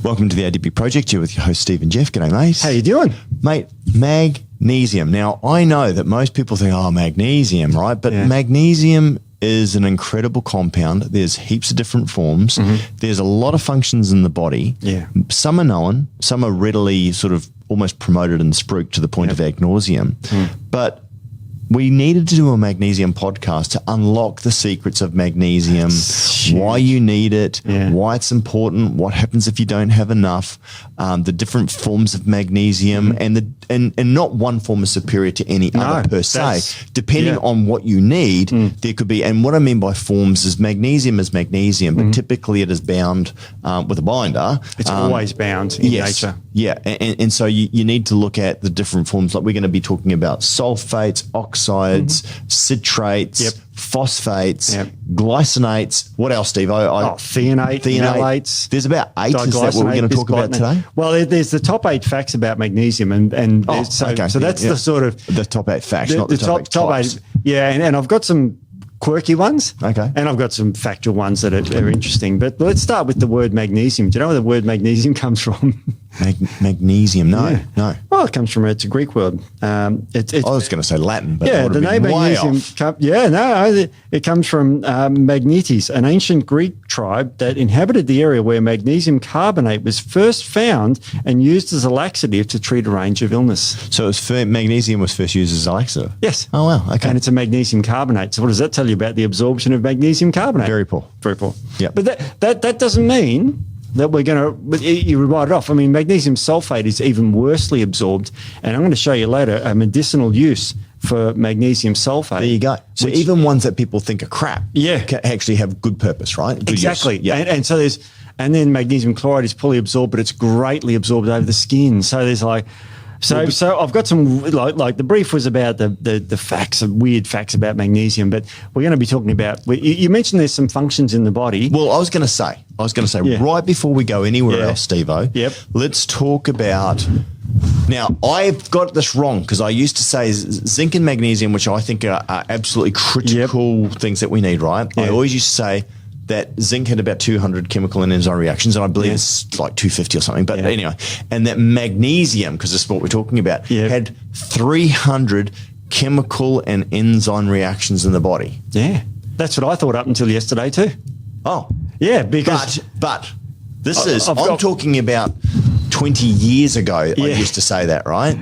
Welcome to the ATP Project. You're with your host, Steve and Jeff. G'day, mate. How you doing? Mate, magnesium. Now, I know that most people think, magnesium, right? But magnesium is an incredible compound. There's heaps of different forms. Mm-hmm. There's a lot of functions in the body. Yeah. Some are known. Some are readily sort of almost promoted and spruiked to the point of ad nauseum. But we needed to do a magnesium podcast to unlock the secrets of magnesium, why you need it, why it's important, what happens if you don't have enough, the different forms of magnesium, and not one form is superior to any other per se. Depending on what you need, there could be, and what I mean by forms is magnesium, but typically it is bound with a binder. It's always bound in nature. Yeah, and so you need to look at the different forms. Like we're going to be talking about sulfates, oxides, citrates, phosphates, glycinates. What else, Steve? Thionate, phthalates. There's about 8. Is that what we're going to talk about today? Well, there's the top 8 facts about magnesium, so that's the sort of the top 8 facts, not the top 8. Yeah, and I've got some quirky ones, and I've got some factual ones that are interesting. But let's start with the word magnesium. Do you know where the word magnesium comes from? Magnesium? No. Well, it comes from it's a Greek word. I was going to say Latin, but the name magnesium. It comes from Magnetes, an ancient Greek tribe that inhabited the area where magnesium carbonate was first found and used as a laxative to treat a range of illness. So magnesium was first used as a laxative. Yes. Oh wow. Okay. And it's a magnesium carbonate. So what does that tell you about the absorption of magnesium carbonate? Very poor. Very poor. Yeah. But that doesn't mean that we're going to, you write it off. I mean, magnesium sulfate is even worsely absorbed. And I'm going to show you later a medicinal use for magnesium sulfate. There you go. So even ones that people think are crap can actually have good purpose, right? Good exactly. Yeah. And then magnesium chloride is fully absorbed, but it's greatly absorbed over the skin. So there's So I've got some, like the brief was about the facts, weird facts about magnesium, but we're going to be talking about, you mentioned there's some functions in the body. Well, I was going to say right before we go anywhere else, Steve-O, let's talk about, now I've got this wrong because I used to say zinc and magnesium, which I think are absolutely critical things that we need, right? I always used to say that zinc had about 200 chemical and enzyme reactions, and I believe it's like 250 or something. But anyway, and that magnesium, because this is what we're talking about, had 300 chemical and enzyme reactions in the body. Yeah, that's what I thought up until yesterday too. Oh, yeah, because but this I'm talking about 20 years ago. I used to say that, right?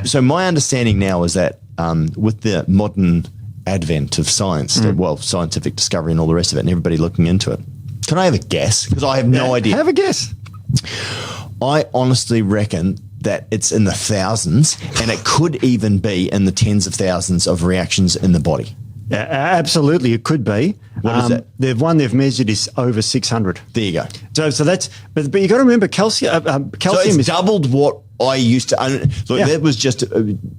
So my understanding now is that with the modern advent of science, scientific discovery and all the rest of it, and everybody looking into it. Can I have a guess? Because I have no idea. Have a guess. I honestly reckon that it's in the thousands, and it could even be in the tens of thousands of reactions in the body. Yeah, absolutely, it could be. What is that? The one they've measured is over 600. There you go. So that's, but you got to remember calcium. Calcium so it's is doubled what I used to. That was just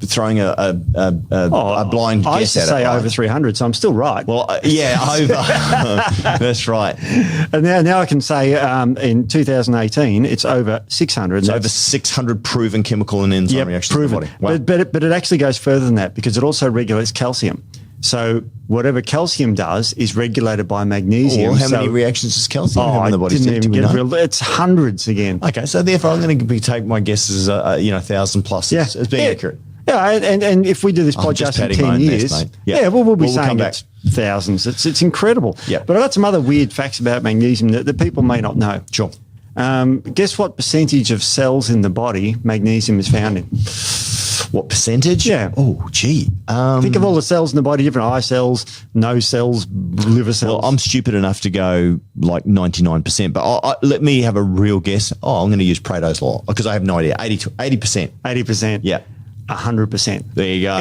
throwing a blind guess at it. I used to say over 300, so I'm still right. Well, over. That's right. And now I can say in 2018 it's over 600. It's over 600 proven chemical and enzyme reactions in the body. Wow. But it actually goes further than that because it also regulates calcium. So whatever calcium does is regulated by magnesium. How many reactions does calcium have in the body? It's hundreds again. Okay, so therefore I'm going to take my guesses, 1,000 plus as being accurate. Yeah, and if we do this podcast in 10 years, we'll be saying it's thousands. It's incredible. Yeah. But I've got some other weird facts about magnesium that people may not know. Sure. Guess what percentage of cells in the body magnesium is found in? What percentage? Yeah. Oh, gee. Think of all the cells in the body, different eye cells, nose cells, liver cells. Well, I'm stupid enough to go like 99%, but let me have a real guess. I'm going to use Pareto's law because I have no idea. 80%. 80%. Yeah. 100%. There you go.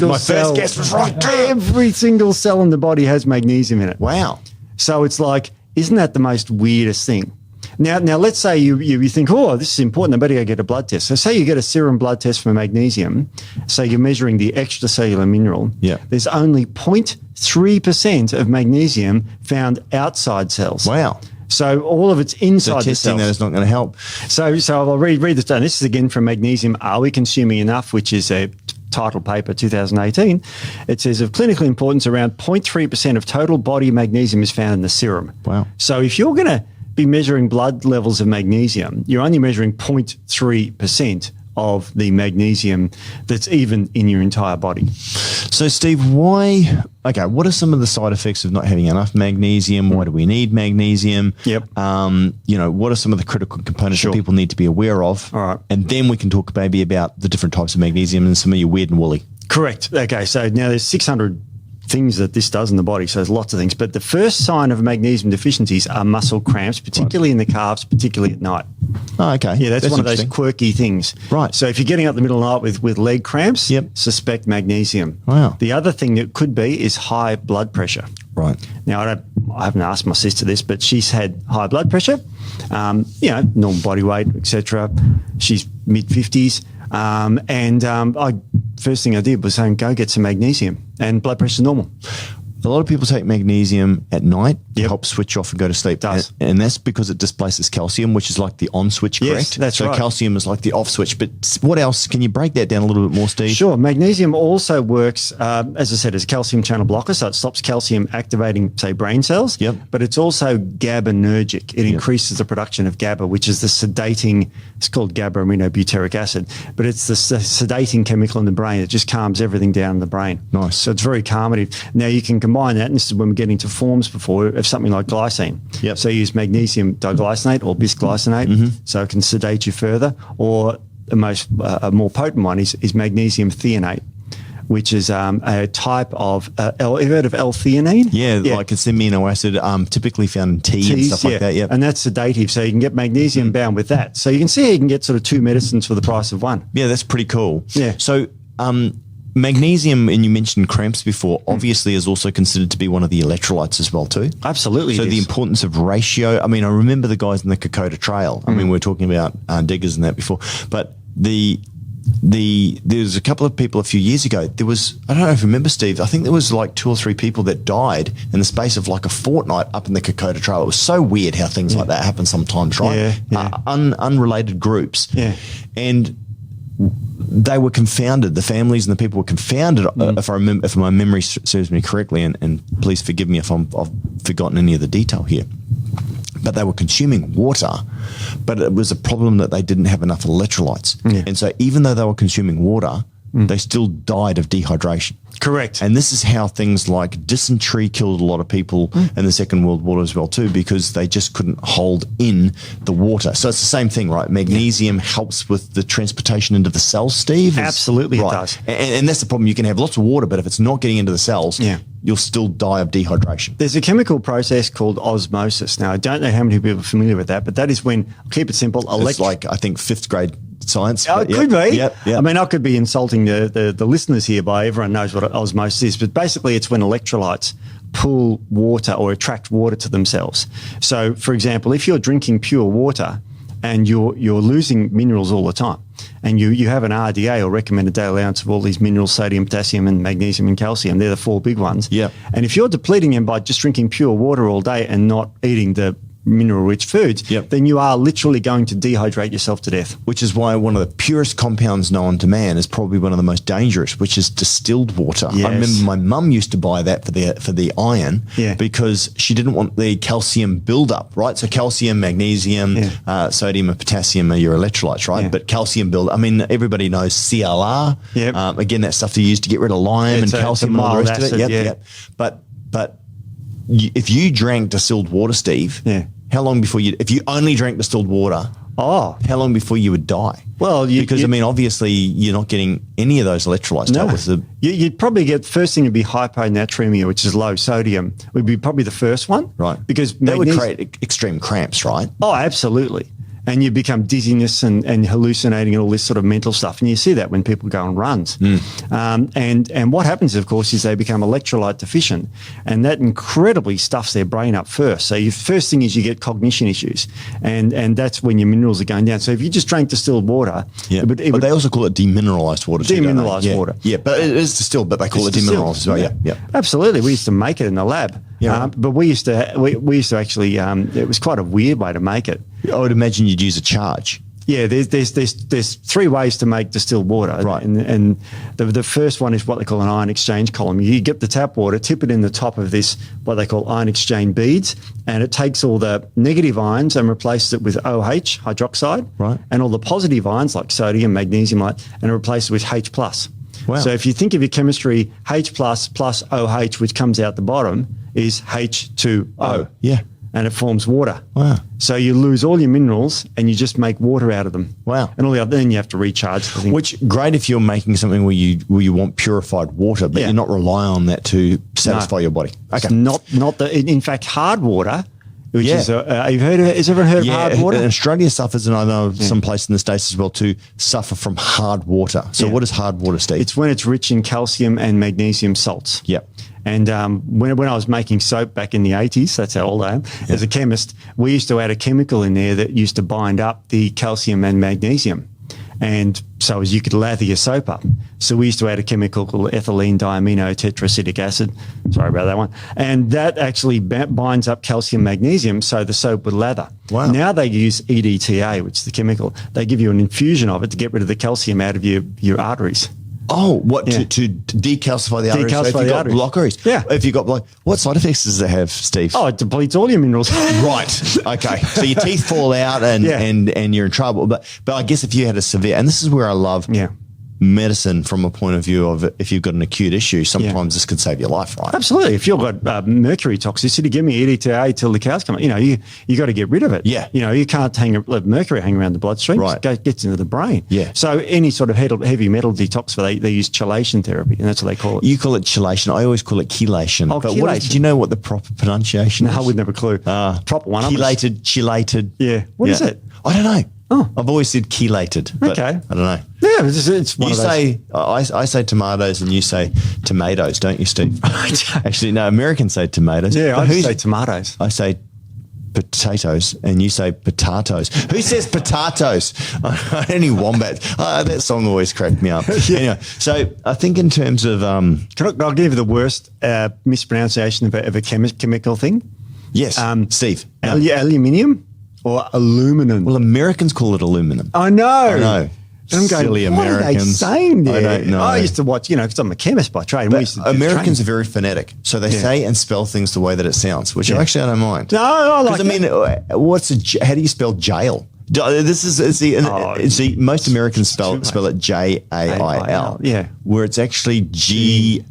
My first guess was right. Every single cell in the body has magnesium in it. Wow. So it's like, isn't that the most weirdest thing? Now, let's say you think, this is important, I better go get a blood test. So say you get a serum blood test for magnesium, so you're measuring the extracellular mineral. Yeah. There's only 0.3% of magnesium found outside cells. Wow. So all of it's inside the cells. That is not going to help. So I'll read this down. This is again from Magnesium, Are We Consuming Enough?, which is a title paper 2018. It says of clinical importance, around 0.3% of total body magnesium is found in the serum. Wow. So if you're going to be measuring blood levels of magnesium, you're only measuring 0.3% of the magnesium that's even in your entire body. So, Steve, what are some of the side effects of not having enough magnesium? Why do we need magnesium? Yep. What are some of the critical components that people need to be aware of? All right. And then we can talk maybe about the different types of magnesium and some of your weird and woolly. Correct. Okay, so now there's 600 things that this does in the body, so there's lots of things. But the first sign of magnesium deficiencies are muscle cramps, particularly in the calves, particularly at night. Oh, okay. Yeah, that's one of those quirky things. Right. So if you're getting up in the middle of the night with leg cramps, suspect magnesium. Wow. The other thing that could be is high blood pressure. Right. Now, I haven't asked my sister this, but she's had high blood pressure, normal body weight, etc. She's mid-50s. First thing I did was saying, go get some magnesium, and blood pressure's normal. A lot of people take magnesium at night to help switch off and go to sleep. It does. And that's because it displaces calcium, which is like the on switch, correct? Yes, that's right. So calcium is like the off switch. But what else? Can you break that down a little bit more, Steve? Sure. Magnesium also works, as I said, as a calcium channel blocker. So it stops calcium activating, say, brain cells. Yep. But it's also GABAergic. It increases the production of GABA, which is the sedating, it's called GABA-aminobutyric acid, but it's the sedating chemical in the brain. It just calms everything down in the brain. Nice. So it's very calmative. Now you can combine that, and this is when we get into forms before, of something like glycine. Yep. So you use magnesium diglycinate or bisglycinate, so it can sedate you further. Or a more potent one is magnesium threonate, which is a type of, have you heard of L-theanine? Yeah, like it's amino acid, typically found in tea and stuff like that. Yeah, and that's sedative. So you can get magnesium bound with that. So you can see how you can get sort of two medicines for the price of one. Yeah, that's pretty cool. Yeah. So magnesium, and you mentioned cramps before, obviously is also considered to be one of the electrolytes as well too. Absolutely. So the importance of ratio. I mean, I remember the guys in the Kokoda Trail. I mean, we were talking about diggers and that before, but there's a couple of people a few years ago. There was, I don't know if you remember, Steve, I think there was like 2 or 3 people that died in the space of like a fortnight up in the Kokoda Trail. It was so weird how things like that happen sometimes, right? Yeah. Unrelated groups. Yeah. And they were confounded. The families and the people were confounded, if my memory serves me correctly, and please forgive me if I've forgotten any of the detail here. But they were consuming water, but it was a problem that they didn't have enough electrolytes. Yeah. And so even though they were consuming water, they still died of dehydration. Correct. And this is how things like dysentery killed a lot of people in the Second World War as well too, because they just couldn't hold in the water. So it's the same thing, right? Magnesium helps with the transportation into the cells, Steve? Absolutely, right. It does. And that's the problem. You can have lots of water, but if it's not getting into the cells, you'll still die of dehydration. There's a chemical process called osmosis. Now, I don't know how many people are familiar with that, but that is when, keep it simple, it's like, I think, 5th grade science. Oh, it could be. Yep. I mean, I could be insulting the listeners here by everyone knows what osmosis is, but basically it's when electrolytes pull water or attract water to themselves. So, for example, if you're drinking pure water and you're losing minerals all the time, and you have an RDA or recommended daily allowance of all these minerals, sodium, potassium, and magnesium and calcium, they're the 4 big ones. Yeah. And if you're depleting them by just drinking pure water all day and not eating the mineral-rich foods, then you are literally going to dehydrate yourself to death. Which is why one of the purest compounds known to man is probably one of the most dangerous, which is distilled water. Yes. I remember my mum used to buy that for the iron because she didn't want the calcium buildup, right? So calcium, magnesium, sodium and potassium are your electrolytes, right? Yeah. But calcium build, I mean, everybody knows CLR. Yep. Again, that stuff they use to get rid of lime and calcium and all the rest of it. Yep. But if you drank distilled water, Steve, how long before if you only drank distilled water, how long before you would die? Well, I mean, obviously you're not getting any of those electrolytes. No, you'd probably get, first thing would be hyponatremia, which is low sodium, would be probably the first one. Right. Because that would create extreme cramps, right? Oh, absolutely. And you become dizziness and hallucinating and all this sort of mental stuff. And you see that when people go on runs. And what happens, of course, is they become electrolyte deficient. And that incredibly stuffs their brain up first. So your first thing is you get cognition issues. And that's when your minerals are going down. So if you just drank distilled water. But they also call it demineralized water. Demineralized water. Yeah, but it is distilled, but they call it demineralized as well. Yeah. Absolutely. We used to make it in the lab. Yeah. But we used to actually, it was quite a weird way to make it. I would imagine you'd use a charge. Yeah, there's three ways to make distilled water. Right. And the first one is what they call an ion exchange column. You get the tap water, tip it in the top of this, what they call ion exchange beads, and it takes all the negative ions and replaces it with OH, hydroxide, Right. and all the positive ions like sodium, magnesium, and it replaces it with H+. Wow. So if you think of your chemistry, H++ plus OH, which comes out the bottom, is H2O. Yeah. And it forms water. Wow. So you lose all your minerals and you just make water out of them. Wow. And all the other, then you have to recharge the thing. Which great if you're making something where you want purified water, but Yeah. you're not relying on that to satisfy your body. It's not in fact, hard water, which Yeah. is, have you heard of it? Has everyone heard of hard water? And Australia suffers, and I know some places in the States as well too, suffer from hard water. So Yeah. what is hard water, Steve? It's when it's rich in calcium and magnesium salts. Yep. And when I was making soap back in the 80s, that's how old I am, as a chemist, we used to add a chemical in there that used to bind up the calcium and magnesium. And so as you could lather your soap up. So we used to add a chemical called ethylene diamino tetraacetic acid. Sorry about that one. And that actually binds up calcium magnesium so the soap would lather. Wow. Now they use EDTA, which is the chemical. They give you an infusion of it to get rid of the calcium out of your arteries. Oh, what Yeah. to decalcify the arteries? So if Decalcify you've the got arteries. blockaries, Yeah. If you've got what side effects does it have, Steve? Oh, it depletes all your minerals. Right. Okay. So your teeth fall out and Yeah. and you're in trouble. But I guess if you had a severe, and this is where I love Yeah. medicine from a point of view of if you've got an acute issue, sometimes this could save your life, right? Absolutely. If you've got mercury toxicity, give me EDTA till the cows come out. You got to get rid of it. Yeah. You can't let mercury hang around the bloodstream. Right. It gets into the brain. Yeah. So any sort of heavy metal detox, they use chelation therapy, and that's what they call it. You call it chelation. I always call it chelation. Oh, but chelation. do you know what the proper pronunciation is? No, I would never clue. Proper one. Chelated. Yeah. What is it? I don't know. Oh. I've always said chelated. But Okay. I don't know. Yeah, it's one You of those. say, I say tomatoes and you say tomatoes, don't you, Steve? Actually, no, Americans say tomatoes. Yeah, But I who's- say tomatoes. I say potatoes and you say potatoes. Who says potatoes? Only wombats. That song always cracked me up. Anyway, so I think in terms of I'll give you the worst mispronunciation of a chemical thing. yes, Steve. No. Aluminium or aluminum. Well, Americans call it aluminum. I know. I know. And I'm going, Silly what are they Americans. saying there? I don't know. I used to watch, because I'm a chemist by trade. And we used to Americans train. are very phonetic, so they say and spell things the way that it sounds, which Yeah. actually I don't mind. No, I like 'Cause, I mean, how do you spell jail? This is see most Americans spell it Jail, yeah. where it's actually GAOL.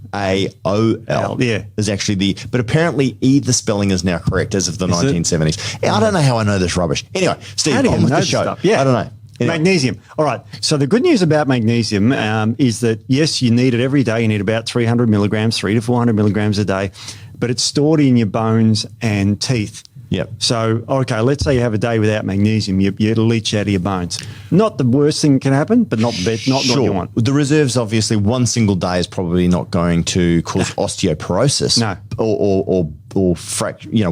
Yeah. is actually but apparently either spelling is now correct as of the Is it? 1970s. I don't know how I know this rubbish. Anyway, Steve, How do you on with know the this show. stuff? Yeah. I don't know. Anyway. Magnesium. All right. So the good news about magnesium is that, yes, you need it every day. You need about 300 milligrams, 300 to 400 milligrams a day, but it's stored in your bones and teeth. Yep. So, okay, let's say you have a day without magnesium, it'll leach out of your bones. Not the worst thing that can happen, but not what you want. The reserves, obviously, one single day is probably not going to cause osteoporosis. No. Or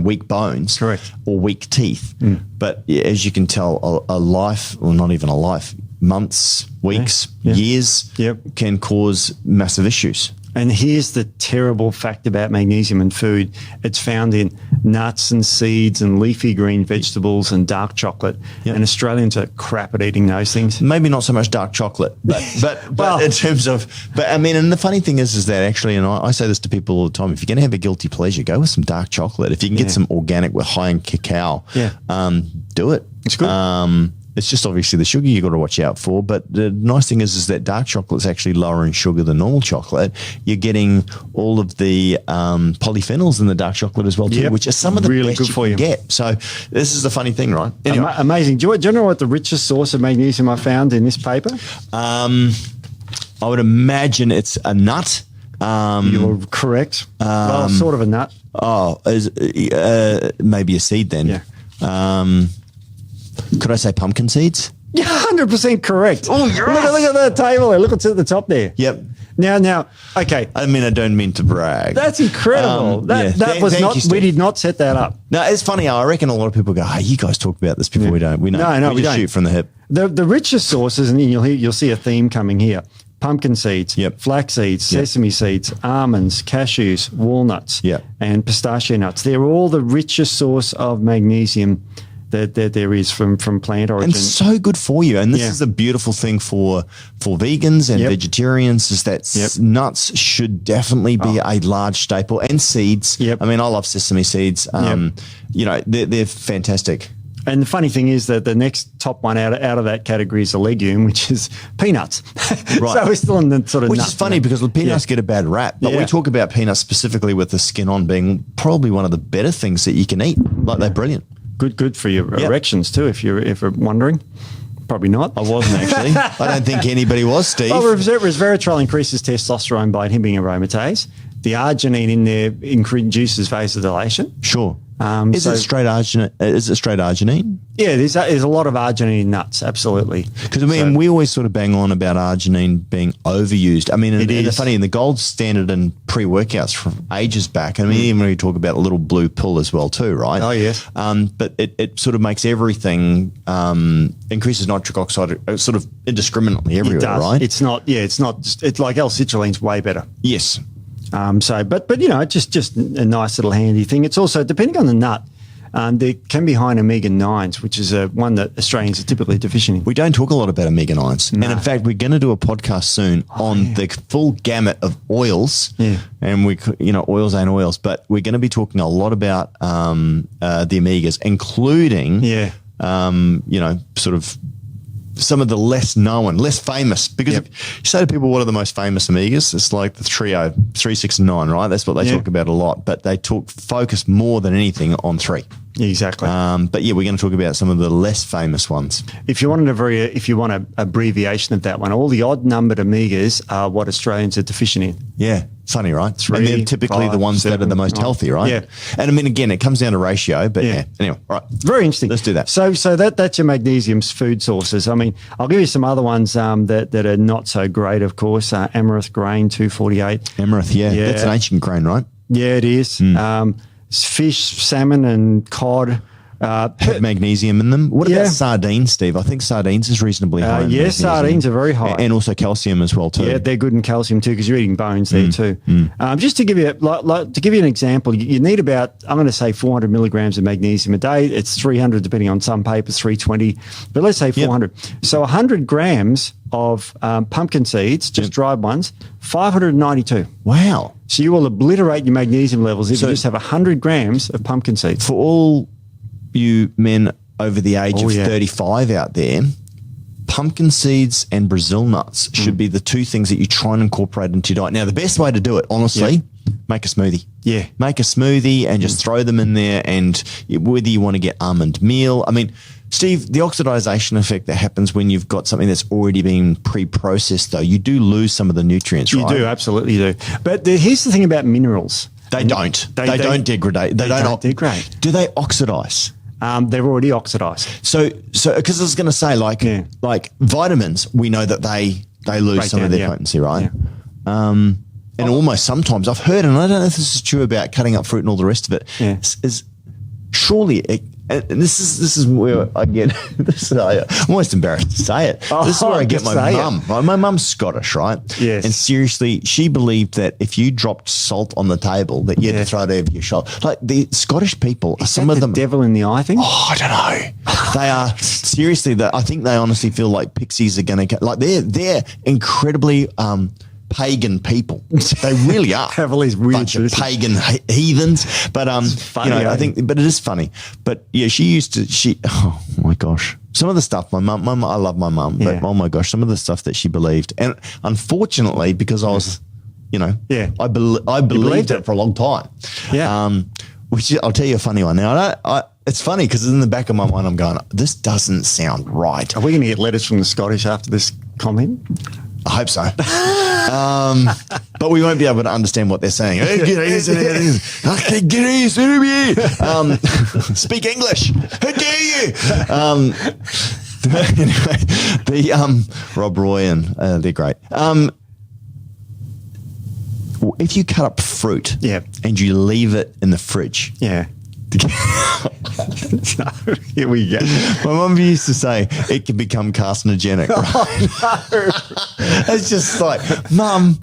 weak bones. Correct. Or weak teeth. But as you can tell, a life, or not even a life, months, weeks, Yeah. years Yep. can cause massive issues. And here's the terrible fact about magnesium in food. It's found in nuts and seeds and leafy green vegetables and dark chocolate. Yep. And Australians are crap at eating those things. Maybe not so much dark chocolate, but Well- in terms of, I mean, and the funny thing is that actually, and I say this to people all the time, if you're going to have a guilty pleasure, go with some dark chocolate. If you can get some organic with high in cacao, do it. It's good. It's just obviously the sugar you got to watch out for. But the nice thing is that dark chocolate is actually lower in sugar than normal chocolate. You're getting all of the polyphenols in the dark chocolate as well too, Yep. which are some of the Really best good you for can you. get. So this is the funny thing, right? Anyway, Amazing. Do you know what the richest source of magnesium I found in this paper? I would imagine it's a nut. You're correct. Well, sort of a nut. Maybe a seed then. Yeah. Could I say pumpkin seeds? Yeah, 100% correct. Oh, yes. Look at that table there. Look what's at the top there. Yep. Now, okay. I don't mean to brag. That's incredible. Thank you, Steve. We did not set that up. No, it's funny. I reckon a lot of people go, "Hey, you guys talk about this before we don't." We know. No, just we don't. shoot from the hip. The richest sources, and you'll see a theme coming here: pumpkin seeds, Yep. flax seeds, sesame seeds, almonds, cashews, walnuts, Yep. and pistachio nuts. They're all the richest source of magnesium that there is from plant origin. And so good for you. And this Yeah. is a beautiful thing for vegans and Yep. vegetarians, is that nuts should definitely be a large staple, and seeds. Yep. I mean, I love sesame seeds. You know, they're fantastic. And the funny thing is that the next top one out of that category is a legume, which is peanuts. Right. So we're still in the sort of Which nut is funny thing. because the peanuts get a bad rap, but we talk about peanuts specifically with the skin on being probably one of the better things that you can eat. Like, they're brilliant. Good for your erections too, if you're ever wondering. Probably not. I wasn't actually. I don't think anybody was, Steve. Well, resveratrol increases testosterone by inhibiting aromatase. The arginine in there induces vasodilation. Sure. Is it straight arginine? Yeah, there's a lot of arginine in nuts, absolutely. Because, I mean, we always sort of bang on about arginine being overused. I mean, and it's funny, in the gold standard in pre-workouts from ages back, I mean, even when we talk about a little blue pill as well too, right? Oh, yes. But it sort of makes everything, increases nitric oxide sort of indiscriminately everywhere, It does. right? It's not it's like L-citrulline's way better. Yes. But you know, just a nice little handy thing. It's also, depending on the nut, there can be high in omega-9s, which is one that Australians are typically deficient in. We don't talk a lot about omega-9s. No. And in fact, we're going to do a podcast soon on the full gamut of oils. Yeah. And oils ain't oils, but we're going to be talking a lot about the omegas, including, sort of some of the less known, less famous, because if you say to people, what are the most famous omegas? It's like the trio, 3, 6, and 9, right? That's what they talk about a lot, but they focus more than anything on 3. Exactly. But yeah, we're going to talk about some of the less famous ones. If you want an abbreviation of that one, all the odd numbered omegas are what Australians are deficient in. Yeah. Funny, right? 3, and they're typically 5, the ones 7, that are the most 9. healthy, right? Yeah. And I mean, again, it comes down to ratio, but anyway, all right. Very interesting. Let's do that. So that's your magnesium food sources. I mean, I'll give you some other ones that are not so great, of course. Amaranth grain, 248. Amaranth, yeah. That's an ancient grain, right? Yeah, it is. Fish, salmon, and cod. Have magnesium in them. What about sardines, Steve? I think sardines is reasonably high. In yes, magnesium. Sardines are very high. And also calcium as well, too. Yeah, they're good in calcium too, because you're eating bones there too. Just to give you an example, you need about, I'm going to say 400 milligrams of magnesium a day. It's 300 depending on some papers, 320, but let's say 400. So 100 grams of pumpkin seeds, just dried ones, 592. Wow. So you will obliterate your magnesium levels if you just have 100 grams of pumpkin seeds. For all you men over the age of 35 out there, pumpkin seeds and Brazil nuts should be the 2 things that you try and incorporate into your diet. Now, the best way to do it, honestly, make a smoothie. Yeah. Make a smoothie and just throw them in there, and whether you want to get almond meal. I mean, Steve, the oxidization effect that happens when you've got something that's already been pre-processed, though, you do lose some of the nutrients, right? You do, absolutely do. But here's the thing about minerals. They don't. They don't degrade. They don't degrade. Do they oxidize? They're already oxidized. So because I was going to say, like vitamins, we know that they lose some of their potency, right? Yeah. And almost sometimes I've heard, and I don't know if this is true about cutting up fruit and all the rest of it. Yeah. Is surely. And this is where I get. I'm almost embarrassed to say it. This is where I get my mum. Right? My mum's Scottish, right? Yes. And seriously, she believed that if you dropped salt on the table, that you had to throw it over your shoulder. Like, the Scottish people, some of them, devil in the eye thing. Oh, I don't know. They are seriously. I think they honestly feel like pixies are going to like. They're incredibly. Pagan people, they really are. Have all these weird bunch of pagan heathens, but funny, I think, but it is funny. But yeah, oh my gosh, some of the stuff my mum, I love my mum, but oh my gosh, some of the stuff that she believed, and unfortunately, because I was, I believed it for a long time. Yeah. Which I'll tell you a funny one. Now, it's funny because in the back of my mind, I'm going, this doesn't sound right. Are we going to get letters from the Scottish after this comment? I hope so. But we won't be able to understand what they're saying. Speak English. How dare you? Anyway, Rob Roy and they're great. If you cut up fruit and you leave it in the fridge. Yeah. So, here we go. My mum used to say it can become carcinogenic. Right? Oh, no. It's just like, Mum,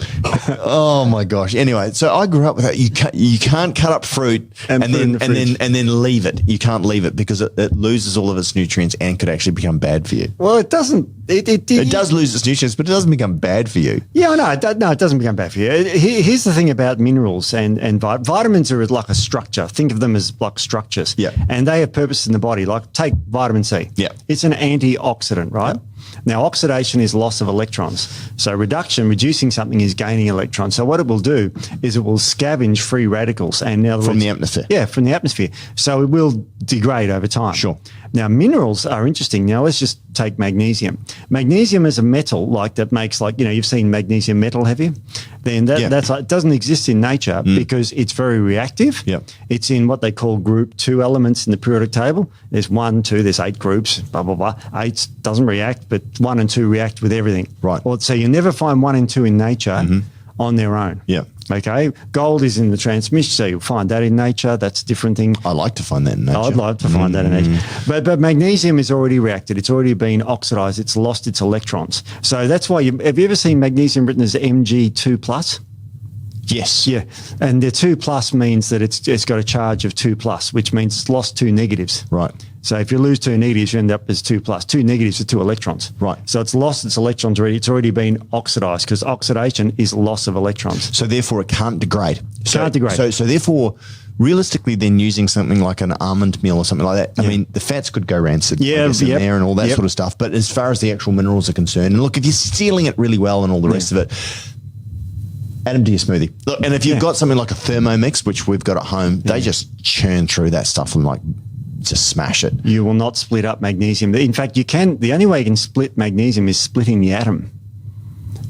oh my gosh. Anyway, so I grew up with that. You can't cut up fruit and then leave it. You can't leave it because it loses all of its nutrients and could actually become bad for you. Well, it doesn't. It does lose its nutrients, but it doesn't become bad for you. Yeah, no, it doesn't become bad for you. Here's the thing about minerals and vitamins are like a structure. Think of them as like structures. Yeah. And they have purpose in the body. Like take vitamin C. Yeah. It's an antioxidant, right? Yeah. Now, oxidation is loss of electrons. So reducing something is gaining electrons. So what it will do is it will scavenge free radicals. And now from the atmosphere. Yeah, from the atmosphere. So it will degrade over time. Sure. Now, minerals are interesting. Now, let's just take magnesium. Magnesium is a metal that makes you've seen magnesium metal, have you? Then that's it doesn't exist in nature because it's very reactive. Yeah. It's in what they call group 2 elements in the periodic table. There's 1, 2, there's 8 groups, blah, blah, blah. 8 doesn't react, but 1 and 2 react with everything. Right. So you never find 1 and 2 in nature on their own. Yeah. Okay. Gold is in the transmission, so you'll find that in nature. That's a different thing. I like to find that in nature. I'd like to find that in nature. But magnesium is already reacted. It's already been oxidized. It's lost its electrons. So that's why have you ever seen magnesium written as Mg2+? Yes. Yeah. And the 2+ means that it's got a charge of 2+, which means it's lost 2 negatives. Right. So if you lose 2 negatives, you end up as 2+. 2 negatives are 2 electrons. Right. So it's lost its electrons already. It's already been oxidized because oxidation is loss of electrons. So therefore it can't degrade. Can't degrade. So therefore, realistically, then using something like an almond meal or something like that, I mean, the fats could go rancid in there and all that sort of stuff. But as far as the actual minerals are concerned, and look, if you're stealing it really well and all the rest of it, add them to your smoothie. Look, and if you've got something like a Thermomix, which we've got at home, they just churn through that stuff and just smash it. You will not split up magnesium. In fact, you can. The only way you can split magnesium is splitting the atom,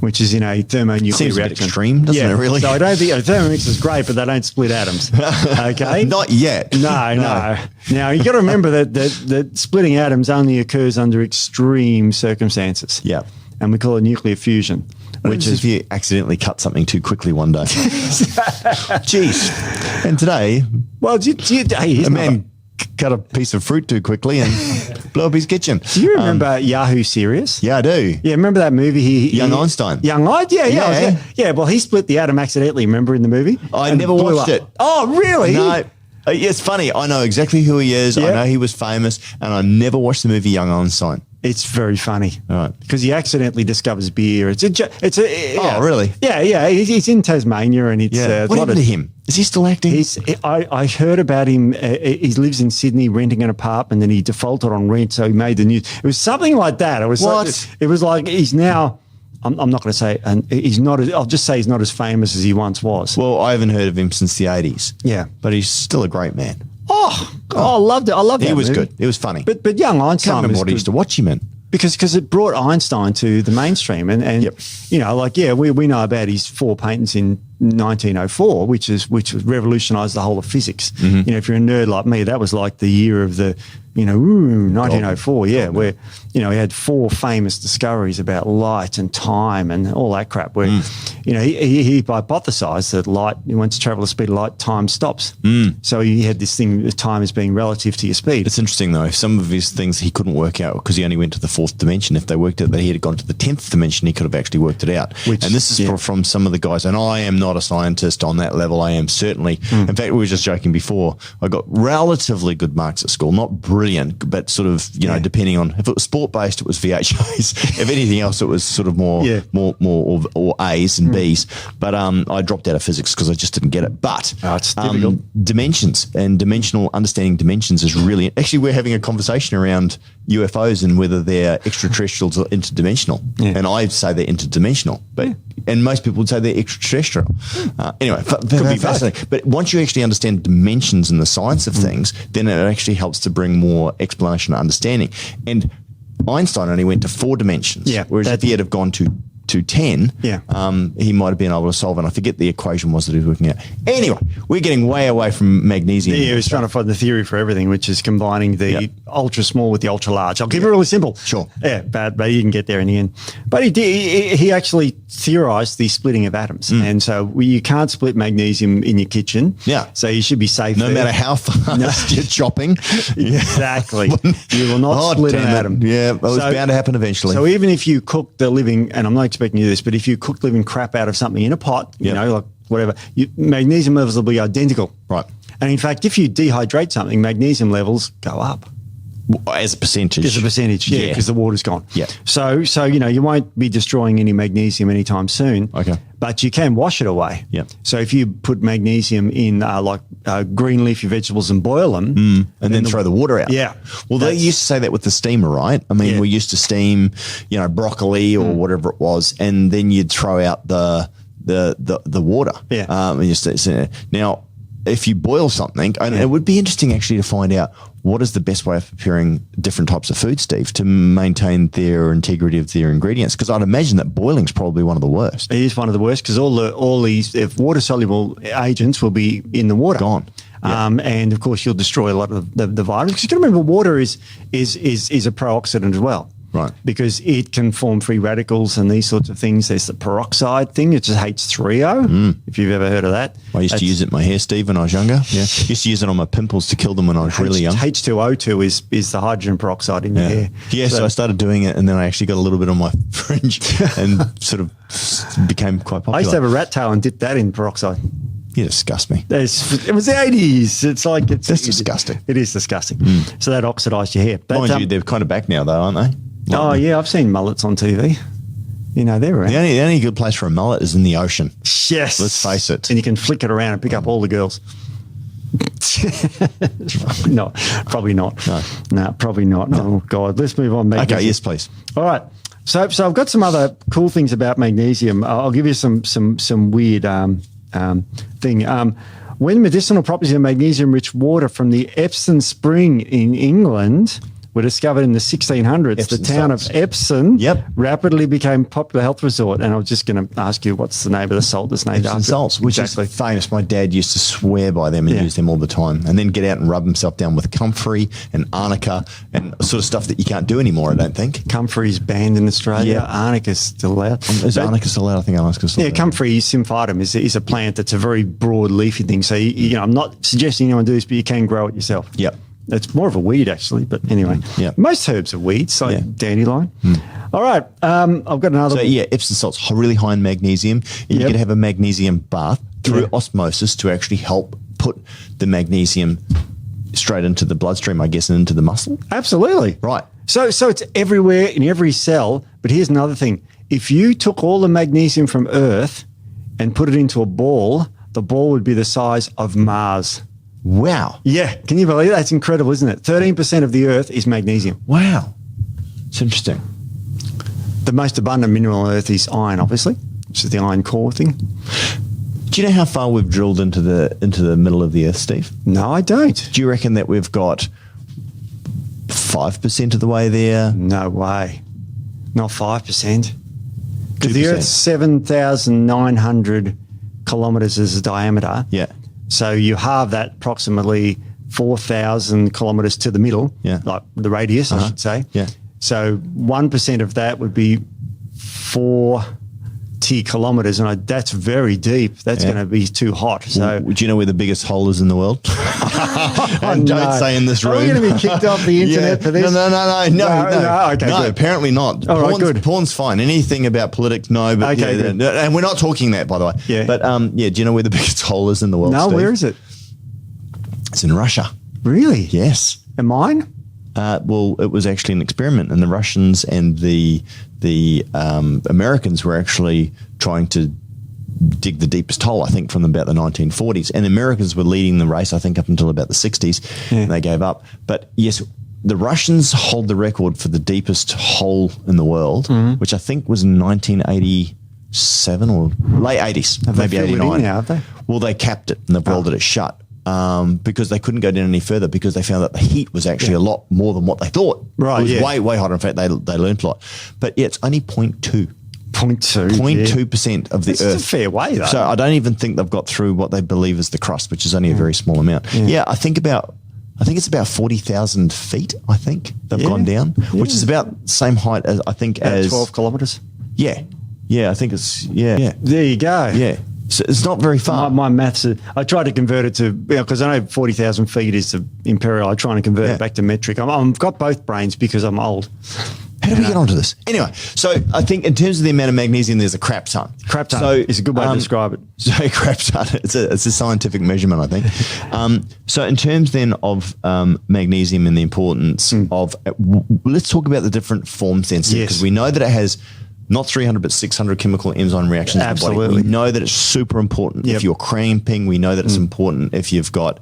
which is in a thermonuclear Seems reaction. a bit extreme, doesn't it, really? So I don't think Thermomix is great, but they don't split atoms. Okay? Not yet. No. Now, you got to remember that splitting atoms only occurs under extreme circumstances. Yeah. And we call it nuclear fusion. Which is if you accidentally cut something too quickly one day. Jeez. And today, a man cut a piece of fruit too quickly and blew up his kitchen. Do you remember Yahoo Serious? Yeah, I do. Yeah, remember that movie? Young Einstein. Young Einstein? Yeah. Well, he split the atom accidentally, remember, in the movie? I never watched it. Oh, really? No. It's funny. I know exactly who he is. I know he was famous, and I never watched the movie Young Einstein. It's very funny. Right. Because he accidentally discovers beer. Oh, really? Yeah. He's in Tasmania and it's what happened to him? Is he still acting? I heard about him. He lives in Sydney renting an apartment and he defaulted on rent, so he made the news. It was something like that. It was like he's now. I'm not going to say, and he's not. I'll just say he's not as famous as he once was. Well, I haven't heard of him since the 80s. Yeah, but he's still a great man. I loved it. I loved it. He was good. It was funny. But young Einstein. I can't remember what I used to watch him in. Because it brought Einstein to the mainstream, and we know about his 4 patents in 1904, which revolutionised the whole of physics. Mm-hmm. If you're a nerd like me, that was like the year of the 1904, where he had 4 famous discoveries about light and time and all that crap. Where he hypothesized that light, once you travel the speed of light, time stops. So he had this thing, time as being relative to your speed. It's interesting though. Some of his things he couldn't work out because he only went to the 4th dimension. If they worked out that he had gone to the 10th dimension, he could have actually worked it out. And this is from some of the guys. And I am not a scientist on that level. I am certainly. In fact, we were just joking before. I got relatively good marks at school, not brilliant, but sort of depending on if it was sport based, it was VHAs. If anything else, it was sort of more or A's and B's. But I dropped out of physics because I just didn't get it. But it's difficult. Dimensions and understanding dimensions is really actually we're having a conversation around UFOs and whether they're extraterrestrials or interdimensional. And I say they're interdimensional, and most people would say they're extraterrestrial. Anyway, could be fascinating. But once you actually understand dimensions and the science of things, then it actually helps to bring more explanation and understanding. And Einstein only went to 4 dimensions, whereas if he had have gone to to 10, Yeah. he might have been able to solve. And I forget the equation was that he was working out. Anyway, we're getting way away from magnesium. Yeah, he was trying to find the theory for everything, which is combining the ultra small with the ultra large. I'll keep it really simple. Sure. Yeah, but he didn't get there in the end. But he actually theorized the splitting of atoms. And so you can't split magnesium in your kitchen. Yeah. So you should be safe No there. matter how fast you're chopping. Exactly. You will not split an atom. Yeah, it was bound to happen eventually. So even if you cook the living, and I'm not expecting you to do this, but if you cook living crap out of something in a pot, you know, like whatever, magnesium levels will be identical. Right. And in fact, if you dehydrate something, magnesium levels go up. As a percentage. Yeah, because the water's gone. Yeah. So you won't be destroying any magnesium anytime soon. Okay. But you can wash it away. Yeah. So if you put magnesium in green leafy vegetables and boil them. And then throw the water out. Yeah. Well, they used to say that with the steamer, right? I mean, we used to steam, broccoli or whatever it was, and then you'd throw out the water. Yeah. Now, if you boil something, and it would be interesting actually to find out what is the best way of preparing different types of food, Steve, to maintain their integrity of their ingredients. Because I'd imagine that boiling's probably one of the worst. It is one of the worst because all these water soluble agents will be in the water. Gone. And of course, you'll destroy a lot of the vitamins. Because you got to remember, water is a pro-oxidant as well. Right. Because it can form free radicals and these sorts of things. There's the peroxide thing, which is H3O, if you've ever heard of that. I used to use it in my hair, Steve, when I was younger. Yeah. Used to use it on my pimples to kill them when I was really young. H2O2 is the hydrogen peroxide in your hair. Yeah, so I started doing it, and then I actually got a little bit on my fringe and sort of became quite popular. I used to have a rat tail and dip that in peroxide. You disgust me. It was the 80s. That's disgusting. It is disgusting. So that oxidised your hair. But, mind you, they're kind of back now, though, aren't they? Yeah, I've seen mullets on TV. They're around. The only good place for a mullet is in the ocean. Yes. Let's face it. And you can flick it around and pick up all the girls. No, probably not. No, probably not. No. Oh, God. Let's move on. Okay, yes, please. All right. So I've got some other cool things about magnesium. I'll give you some weird thing. When medicinal properties of magnesium-rich water from the Epsom Spring in England were discovered in the 1600s, Epsom the town salts. of Epsom Yep. rapidly became a popular health resort. And I was just going to ask you, what's the name of the salt that's named Epsom after salts, which is famous. My dad used to swear by them and use them all the time, and then get out and rub himself down with comfrey and arnica and sort of stuff that you can't do anymore, I don't think. Comfrey's banned in Australia. Yeah. Arnica's still allowed. Is arnica still out? I think arnica's still Yeah, out. comfrey symphytum is a plant that's a very broad leafy thing. So, I'm not suggesting anyone do this, but you can grow it yourself. Yep. It's more of a weed, actually. But anyway, most herbs are weeds, like dandelion. All right. I've got another. So, Epsom salt's really high in magnesium. And you could have a magnesium bath through osmosis to actually help put the magnesium straight into the bloodstream, I guess, and into the muscle. Absolutely. Right. So it's everywhere in every cell. But here's another thing. If you took all the magnesium from Earth and put it into a ball, the ball would be the size of Mars. Wow. Yeah. Can you believe that? That's incredible, isn't it? 13% of the Earth is magnesium. Wow. It's interesting. The most abundant mineral on Earth is iron, obviously, which is the iron core thing. Do you know how far we've drilled into the middle of the Earth, Steve? No, I don't. Do you reckon that we've got 5% of the way there? No way. Not 5%. Because 2%. the Earth's 7,900 kilometres is the diameter. Yeah. So you halve that approximately 4,000 kilometres to the middle, like the radius, I should say. Yeah. So 1% of that would be 40 kilometres, and that's very deep. That's going to be too hot. So, do you know where the biggest hole is in the world? And don't say in this room. Are we going to be kicked off the internet for this? No. Okay, good. Apparently not. All right, good. Porn's fine. Anything about politics, no. But Okay, good. and we're not talking that, by the way. Yeah. But do you know where the biggest hole is in the world? No, Steve? where is it? It's in Russia. Really? Yes. And mine? Well, it was actually an experiment, and the Russians and the Americans were actually trying to dig the deepest hole, I think, from about the 1940s. And the Americans were leading the race, I think, up until about the 60s, and they gave up. But yes, the Russians hold the record for the deepest hole in the world, which I think was in 1987 or late 80s, maybe 89. Now, have they? Well, they capped it and they've welded it shut. Because they couldn't go down any further because they found that the heat was actually a lot more than what they thought. Right, It was way, way hotter. In fact, they learned a lot. But it's only 0.2. 0.2. 0.2% of the It's Earth. a fair way, though. So I don't even think they've got through what they believe is the crust, which is only a very small amount. Yeah, I think it's about 40,000 feet, I think, they've gone down, which is about the same height as, I think, as 12 kilometres. Yeah. Yeah, I think it's, yeah. There you go. Yeah. So it's not very far. My maths, I tried to convert it to, because I know 40,000 feet is the imperial. I try to convert it back to metric. I've got both brains because I'm old. How do we get onto this? Anyway, so I think in terms of the amount of magnesium, there's a crap ton. Crap ton is a good way to describe it. So crap ton, it's a scientific measurement, I think. So in terms then of magnesium and the importance of, let's talk about the different forms then, because we know that it has not 300 but 600 chemical enzyme reactions in the body. We know that it's super important if you're cramping. We know that it's important if you've got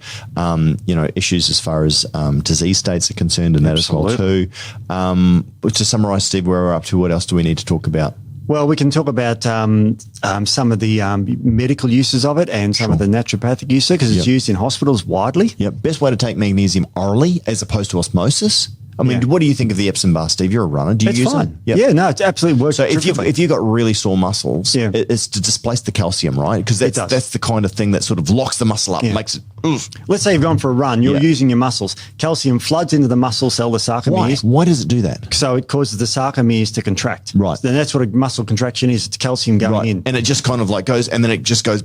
issues as far as disease states are concerned, and that as well too. To summarise, Steve, where we're up to, what else do we need to talk about? Well, we can talk about some of the medical uses of it and some of the naturopathic uses, because it's used in hospitals widely. Yep. Best way to take magnesium orally as opposed to osmosis. I mean, what do you think of the Epsom bar, Steve? You're a runner. Do you use fine. it? Yep. Yeah, no, it's absolutely works. So if you've got really sore muscles, it's to displace the calcium, right? Because that's the kind of thing that sort of locks the muscle up, makes it. Oof. Let's say you've gone for a run, you're using your muscles. Calcium floods into the muscle cell, the sarcomeres. Why does it do that? So it causes the sarcomeres to contract. Right. And that's what a muscle contraction is. It's calcium going in. And it just kind of like goes, and then it just goes.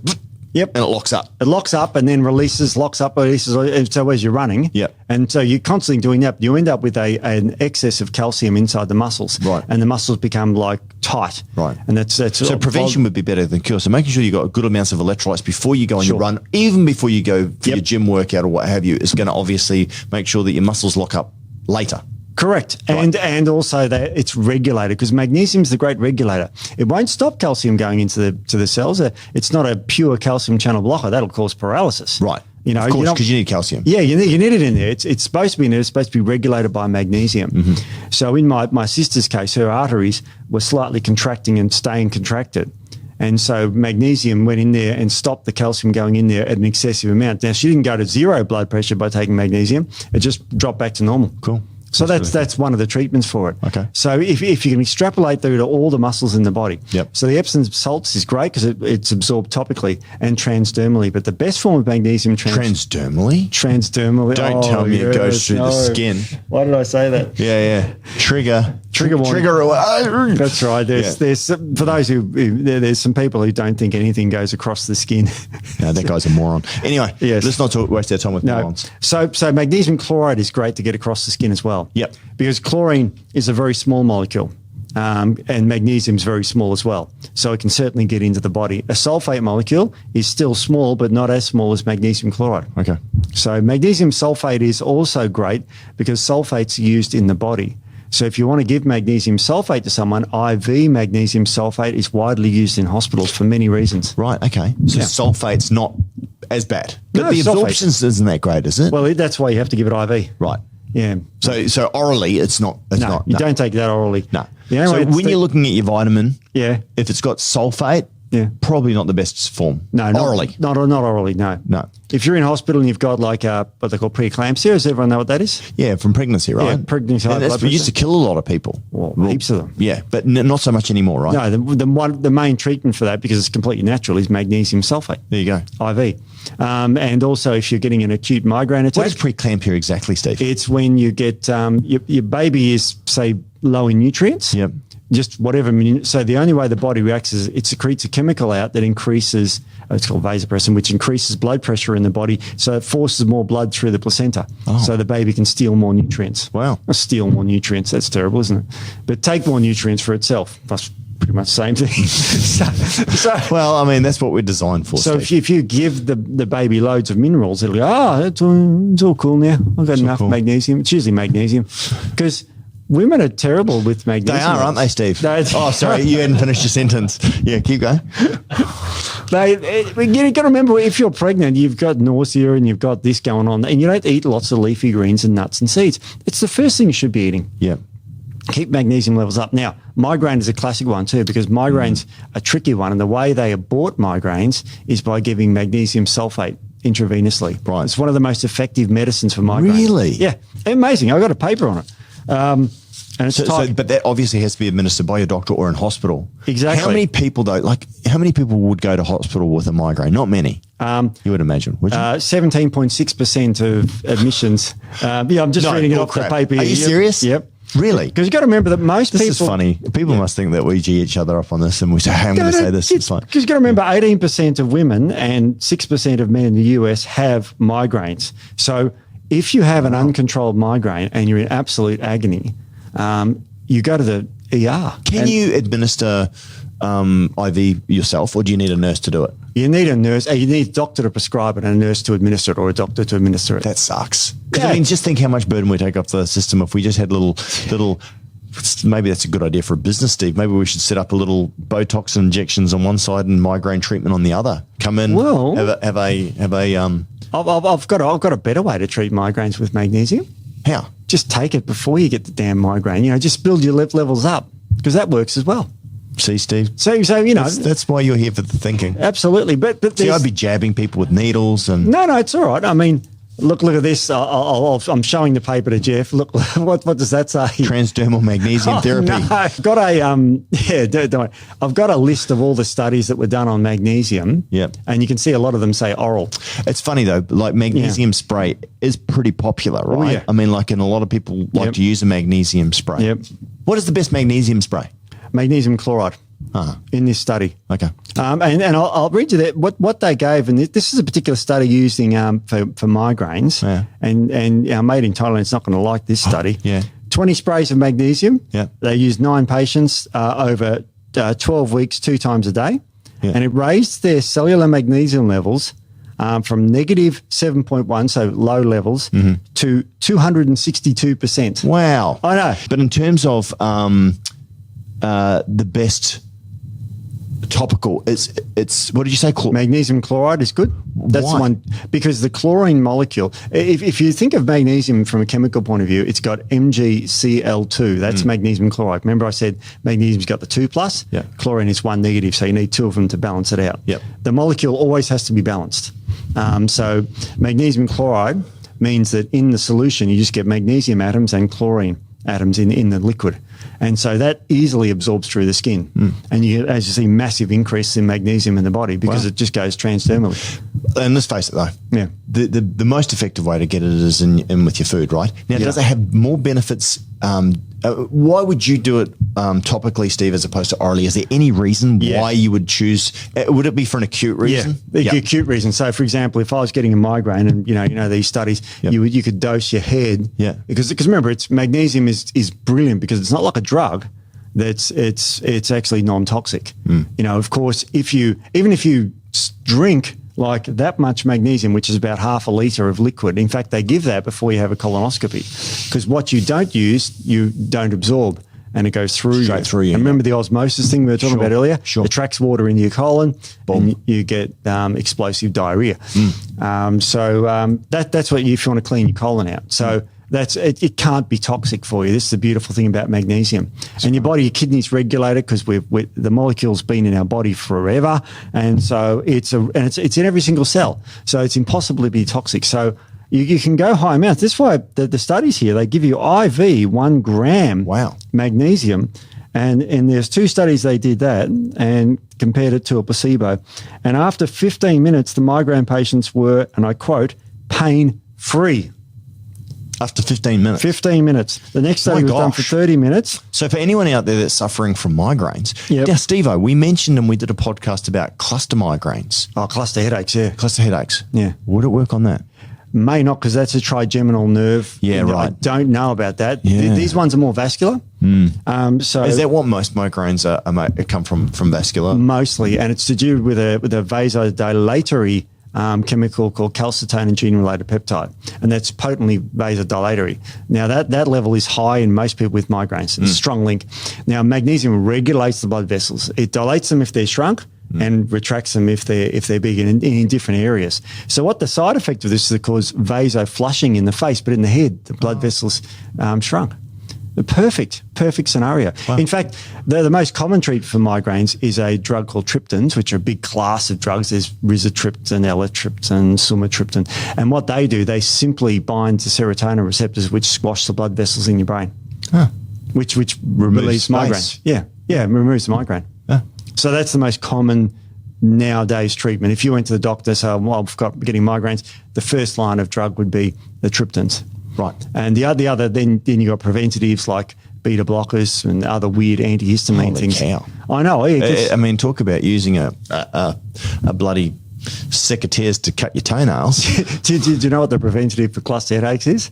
Yep. And it locks up. It locks up and then releases, locks up, releases. So as you're running. Yep. And so you're constantly doing that. You end up with an excess of calcium inside the muscles. Right. And the muscles become like tight. Right. And that's so prevention would be better than cure. So making sure you've got good amounts of electrolytes before you go on your run, even before you go for your gym workout or what have you, is going to obviously make sure that your muscles lock up later. Correct. Right. And also that it's regulated, because magnesium is the great regulator. It won't stop calcium going into the cells. It's not a pure calcium channel blocker. That'll cause paralysis. Right. Of course, because you need calcium. Yeah, you need it in there. It's supposed to be in there. It's supposed to be regulated by magnesium. Mm-hmm. So in my sister's case, her arteries were slightly contracting and staying contracted. And so magnesium went in there and stopped the calcium going in there at an excessive amount. Now, she didn't go to zero blood pressure by taking magnesium. It just dropped back to normal. Cool. So that's one of the treatments for it. Okay. So if you can extrapolate through to all the muscles in the body. Yep. So the Epsom salts is great because it's absorbed topically and transdermally. But the best form of magnesium transdermally. Transdermally. Don't tell me it goes through the skin. Why did I say that? Yeah. Trigger warning. Trigger away. That's right. There's for those there's some people who don't think anything goes across the skin. No, that guy's a moron. Anyway, let's not waste our time with morons. So magnesium chloride is great to get across the skin as well. Yep. Because chlorine is a very small molecule, and magnesium is very small as well. So it can certainly get into the body. A sulfate molecule is still small, but not as small as magnesium chloride. Okay. So magnesium sulfate is also great because sulfate's used in the body. So if you want to give magnesium sulfate to someone, IV magnesium sulfate is widely used in hospitals for many reasons. Right, okay. So sulfate's not as bad. But the absorption isn't that great, is it? Well, that's why you have to give it IV. Right. Yeah. So orally, it's not. You don't take that orally. No. So when you're looking at your vitamin, if it's got sulfate, probably not the best form. No, orally. Not orally, no. No. If you're in hospital and you've got like what they call preeclampsia, does everyone know what that is? Yeah, from pregnancy, right? Yeah, pregnancy. And that's what used to kill a lot of people. Well, heaps of them. Yeah, but not so much anymore, right? No, the main treatment for that, because it's completely natural, is magnesium sulfate. There you go. IV. And also if you're getting an acute migraine attack. What is preeclampsia exactly, Steve? It's when you get, your baby is, say, low in nutrients. Yep. Just whatever. So the only way the body reacts is it secretes a chemical out that increases, it's called vasopressin, which increases blood pressure in the body. So it forces more blood through the placenta. Oh. So the baby can steal more nutrients. Wow. Steal more nutrients. That's terrible, isn't it? But take more nutrients for itself. That's pretty much the same thing. Well, I mean, that's what we're designed for. So if you give the baby loads of minerals, it'll go, it's all cool now. I've got enough magnesium. It's usually magnesium. Because women are terrible with magnesium. They are, aren't they, Steve? Oh, sorry, you hadn't finished your sentence. Yeah, keep going. You've got to remember, if you're pregnant, you've got nausea and you've got this going on, and you don't eat lots of leafy greens and nuts and seeds. It's the first thing you should be eating. Yeah. Keep magnesium levels up. Now, migraine is a classic one too, because migraines are a tricky one, and the way they abort migraines is by giving magnesium sulfate intravenously. Right. It's one of the most effective medicines for migraine. Really? Yeah. Amazing. I've got a paper on it. And it's but that obviously has to be administered by your doctor or in hospital. Exactly. How many people though? Like, how many people would go to hospital with a migraine? Not many. You would imagine, would you? 17.6% of admissions. I'm just reading it off the paper here. Are you serious? Yep. Really? Because you've got to remember that most people... This is funny. People must think that we G each other up on this and we say, hey, I'm going to say this. It's fine. Because you've got to remember 18% of women and 6% of men in the US have migraines. So if you have an uncontrolled migraine and you're in absolute agony, you go to the ER. Can you administer IV yourself, or do you need a nurse to do it? You need a nurse. You need a doctor to prescribe it and a nurse to administer it, or a doctor to administer it. That sucks. I mean, just think how much burden we take off the system if we just had little. Maybe that's a good idea for a business, Steve. Maybe we should set up a little Botox injections on one side and migraine treatment on the other. Come in, have a. I've got a better way to treat migraines with magnesium. How? Just take it before you get the damn migraine. Just build your levels up, because that works as well. See, Steve. So that's why you're here for the thinking. Absolutely, but see, I'd be jabbing people with needles and no, it's all right. I mean, look at this. I'm showing the paper to Jeff. Look, what does that say? Transdermal magnesium therapy. No, I've got don't worry. I've got a list of all the studies that were done on magnesium. Yep. And you can see a lot of them say oral. It's funny though, like magnesium spray is pretty popular, right? Yeah. I mean, like, and a lot of people like to use a magnesium spray. Yep. What is the best magnesium spray? Magnesium chloride. In this study. Okay. And I'll read you that what they gave, and this is a particular study using for migraines. Yeah. And our mate in Thailand is not going to like this study. Yeah. 20 sprays of magnesium. Yeah. They used 9 patients over 12 weeks, 2 times a day. Yeah. And it raised their cellular magnesium levels from negative 7.1, so low levels, to 262%. Wow. I know. But in terms of the best topical, it's what did you say? Magnesium chloride is good. That's Why? the one, because the chlorine molecule, if you think of magnesium from a chemical point of view, it's got MgCl2. That's magnesium chloride. Remember I said magnesium's got the 2+? Yeah. Chlorine is 1 negative, so you need 2 of them to balance it out. Yep. The molecule always has to be balanced. So magnesium chloride means that in the solution, you just get magnesium atoms and chlorine atoms in the liquid. And so that easily absorbs through the skin. And you get, as you see, massive increase in magnesium in the body because it just goes transdermally. And let's face it though. Yeah. The most effective way to get it is in with your food, right? Now, does it have more benefits? Why would you do it topically, Steve, as opposed to orally? Is there any reason why you would choose? Would it be for an acute reason? Yeah, the acute reason. So, for example, if I was getting a migraine, and you know these studies, you could dose your head. Yeah. Because remember, magnesium is brilliant because it's not like a drug. It's actually non-toxic. Of course, even if you drink like that much magnesium, which is about half a litre of liquid. In fact, they give that before you have a colonoscopy because what you don't use, you don't absorb and it goes through straight through you. And remember the osmosis thing we were talking about earlier? Sure. It tracks water into your colon and you get explosive diarrhea. That's what if you want to clean your colon out. So it can't be toxic for you. This is the beautiful thing about magnesium. And your body, your kidneys regulate it because the molecule's been in our body forever, and so it's in every single cell. So it's impossible to be toxic. So you can go high amounts. That's why the studies here, they give you IV 1 gram magnesium. And there's 2 studies they did that and compared it to a placebo. And after 15 minutes, the migraine patients were, and I quote, pain-free. After 15 minutes. 15 minutes. The next study was done for 30 minutes. So for anyone out there that's suffering from migraines, Yep. now, Steve-O, we mentioned and we did a podcast about cluster migraines. Oh, cluster headaches, yeah. Cluster headaches. Yeah. Would it work on that? May not, because that's a trigeminal nerve. Yeah, right. I don't know about that. Yeah. These ones are more vascular. So is that what most migraines come from vascular? Mostly, and it's to do with a vasodilatory chemical called calcitonin and gene-related peptide, and that's potently vasodilatory. Now, that level is high in most people with migraines. It's a strong link. Now, magnesium regulates the blood vessels. It dilates them if they're shrunk and retracts them if they're big in different areas. So what the side effect of this is it causes vasoflushing in the face, but in the head, the blood vessels shrunk. The perfect scenario. Wow. In fact, the most common treatment for migraines is a drug called triptans, which are a big class of drugs. There's rizatriptan, elatriptan, sumatriptan. And what they do, they simply bind to serotonin receptors, which squash the blood vessels in your brain. Huh. which relieves migraine. space. Yeah, removes the migraine. Yeah. So that's the most common nowadays treatment. If you went to the doctor, so I've got getting migraines, the first line of drug would be the triptans. Right. And the other then you got preventatives like beta blockers and other weird antihistamine Holy things. cow. I know. I mean, talk about using a bloody secateurs to cut your toenails. Do you know what the preventative for cluster headaches is?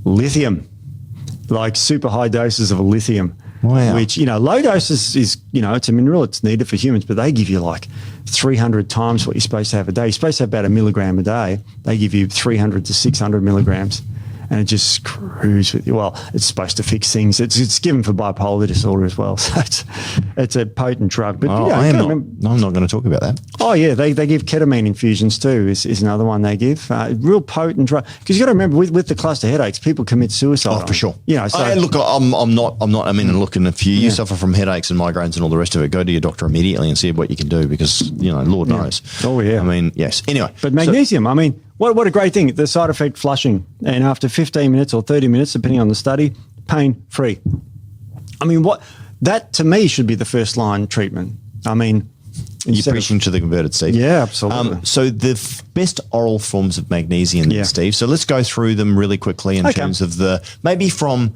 Lithium. Like super high doses of lithium. Wow. Which, low doses is, it's a mineral, it's needed for humans, but they give you like 300 times what you're supposed to have a day. You're supposed to have about 1 milligram a day. They give you 300 to 600 milligrams. And it just screws with you. Well, it's supposed to fix things. It's given for bipolar disorder as well. So it's a potent drug. But I'm not going to talk about that. Oh yeah, they give ketamine infusions too. Is another one they give. Real potent drug. Because you got to remember with the cluster headaches, people commit suicide. Oh, for sure. So look, I'm not. I mean, look, and if you suffer from headaches and migraines and all the rest of it, go to your doctor immediately and see what you can do because Lord knows. Oh yeah. I mean, yes. Anyway, but magnesium. I mean. What a great thing. The side effect flushing. And after 15 minutes or 30 minutes, depending on the study, pain-free. I mean, that to me should be the first line treatment. I mean, you're preaching to the converted, Steve. Yeah, absolutely. So the best oral forms of magnesium, Steve. So let's go through them really quickly in terms of maybe from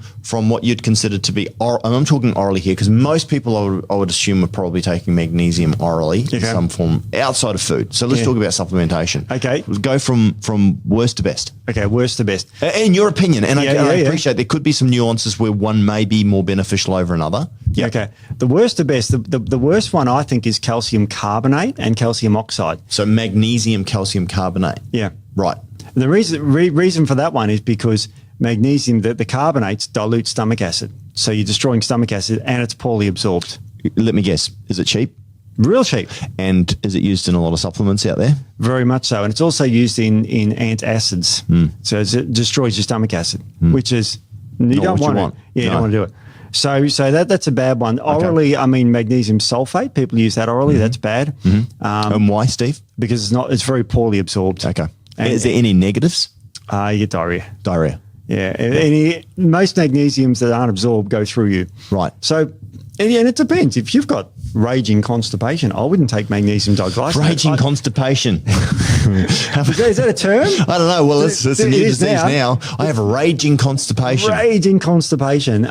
what you'd consider to be oral. And I'm talking orally here because most people I would assume are probably taking magnesium orally in some form outside of food. So let's talk about supplementation. Okay. We'll go from worst to best. Okay, worst to best. In your opinion, and I appreciate there could be some nuances where one may be more beneficial over another. Yeah. Okay. The worst to best, the worst one I think is calcium carbonate and calcium oxide. So magnesium, calcium carbonate. Yeah. Right. The reason for that one is because magnesium, the carbonates dilute stomach acid. So you're destroying stomach acid and it's poorly absorbed. Let me guess. Is it cheap? Real cheap. And is it used in a lot of supplements out there? Very much so. And it's also used in antacids. So it destroys your stomach acid, which is, you don't want. Yeah, you don't want to do it. So that's a bad one. Orally, I mean, magnesium sulfate, people use that orally. That's bad. And why, Steve? Because it's very poorly absorbed. Okay. And is there any negatives? You get diarrhea. Diarrhea. Yeah. Most magnesiums that aren't absorbed go through you. Right. So, and it depends. If you've got raging constipation, I wouldn't take magnesium diglycinate. Raging constipation. Is that a term? I don't know. Well, it's a new disease now. I have raging constipation. Raging constipation.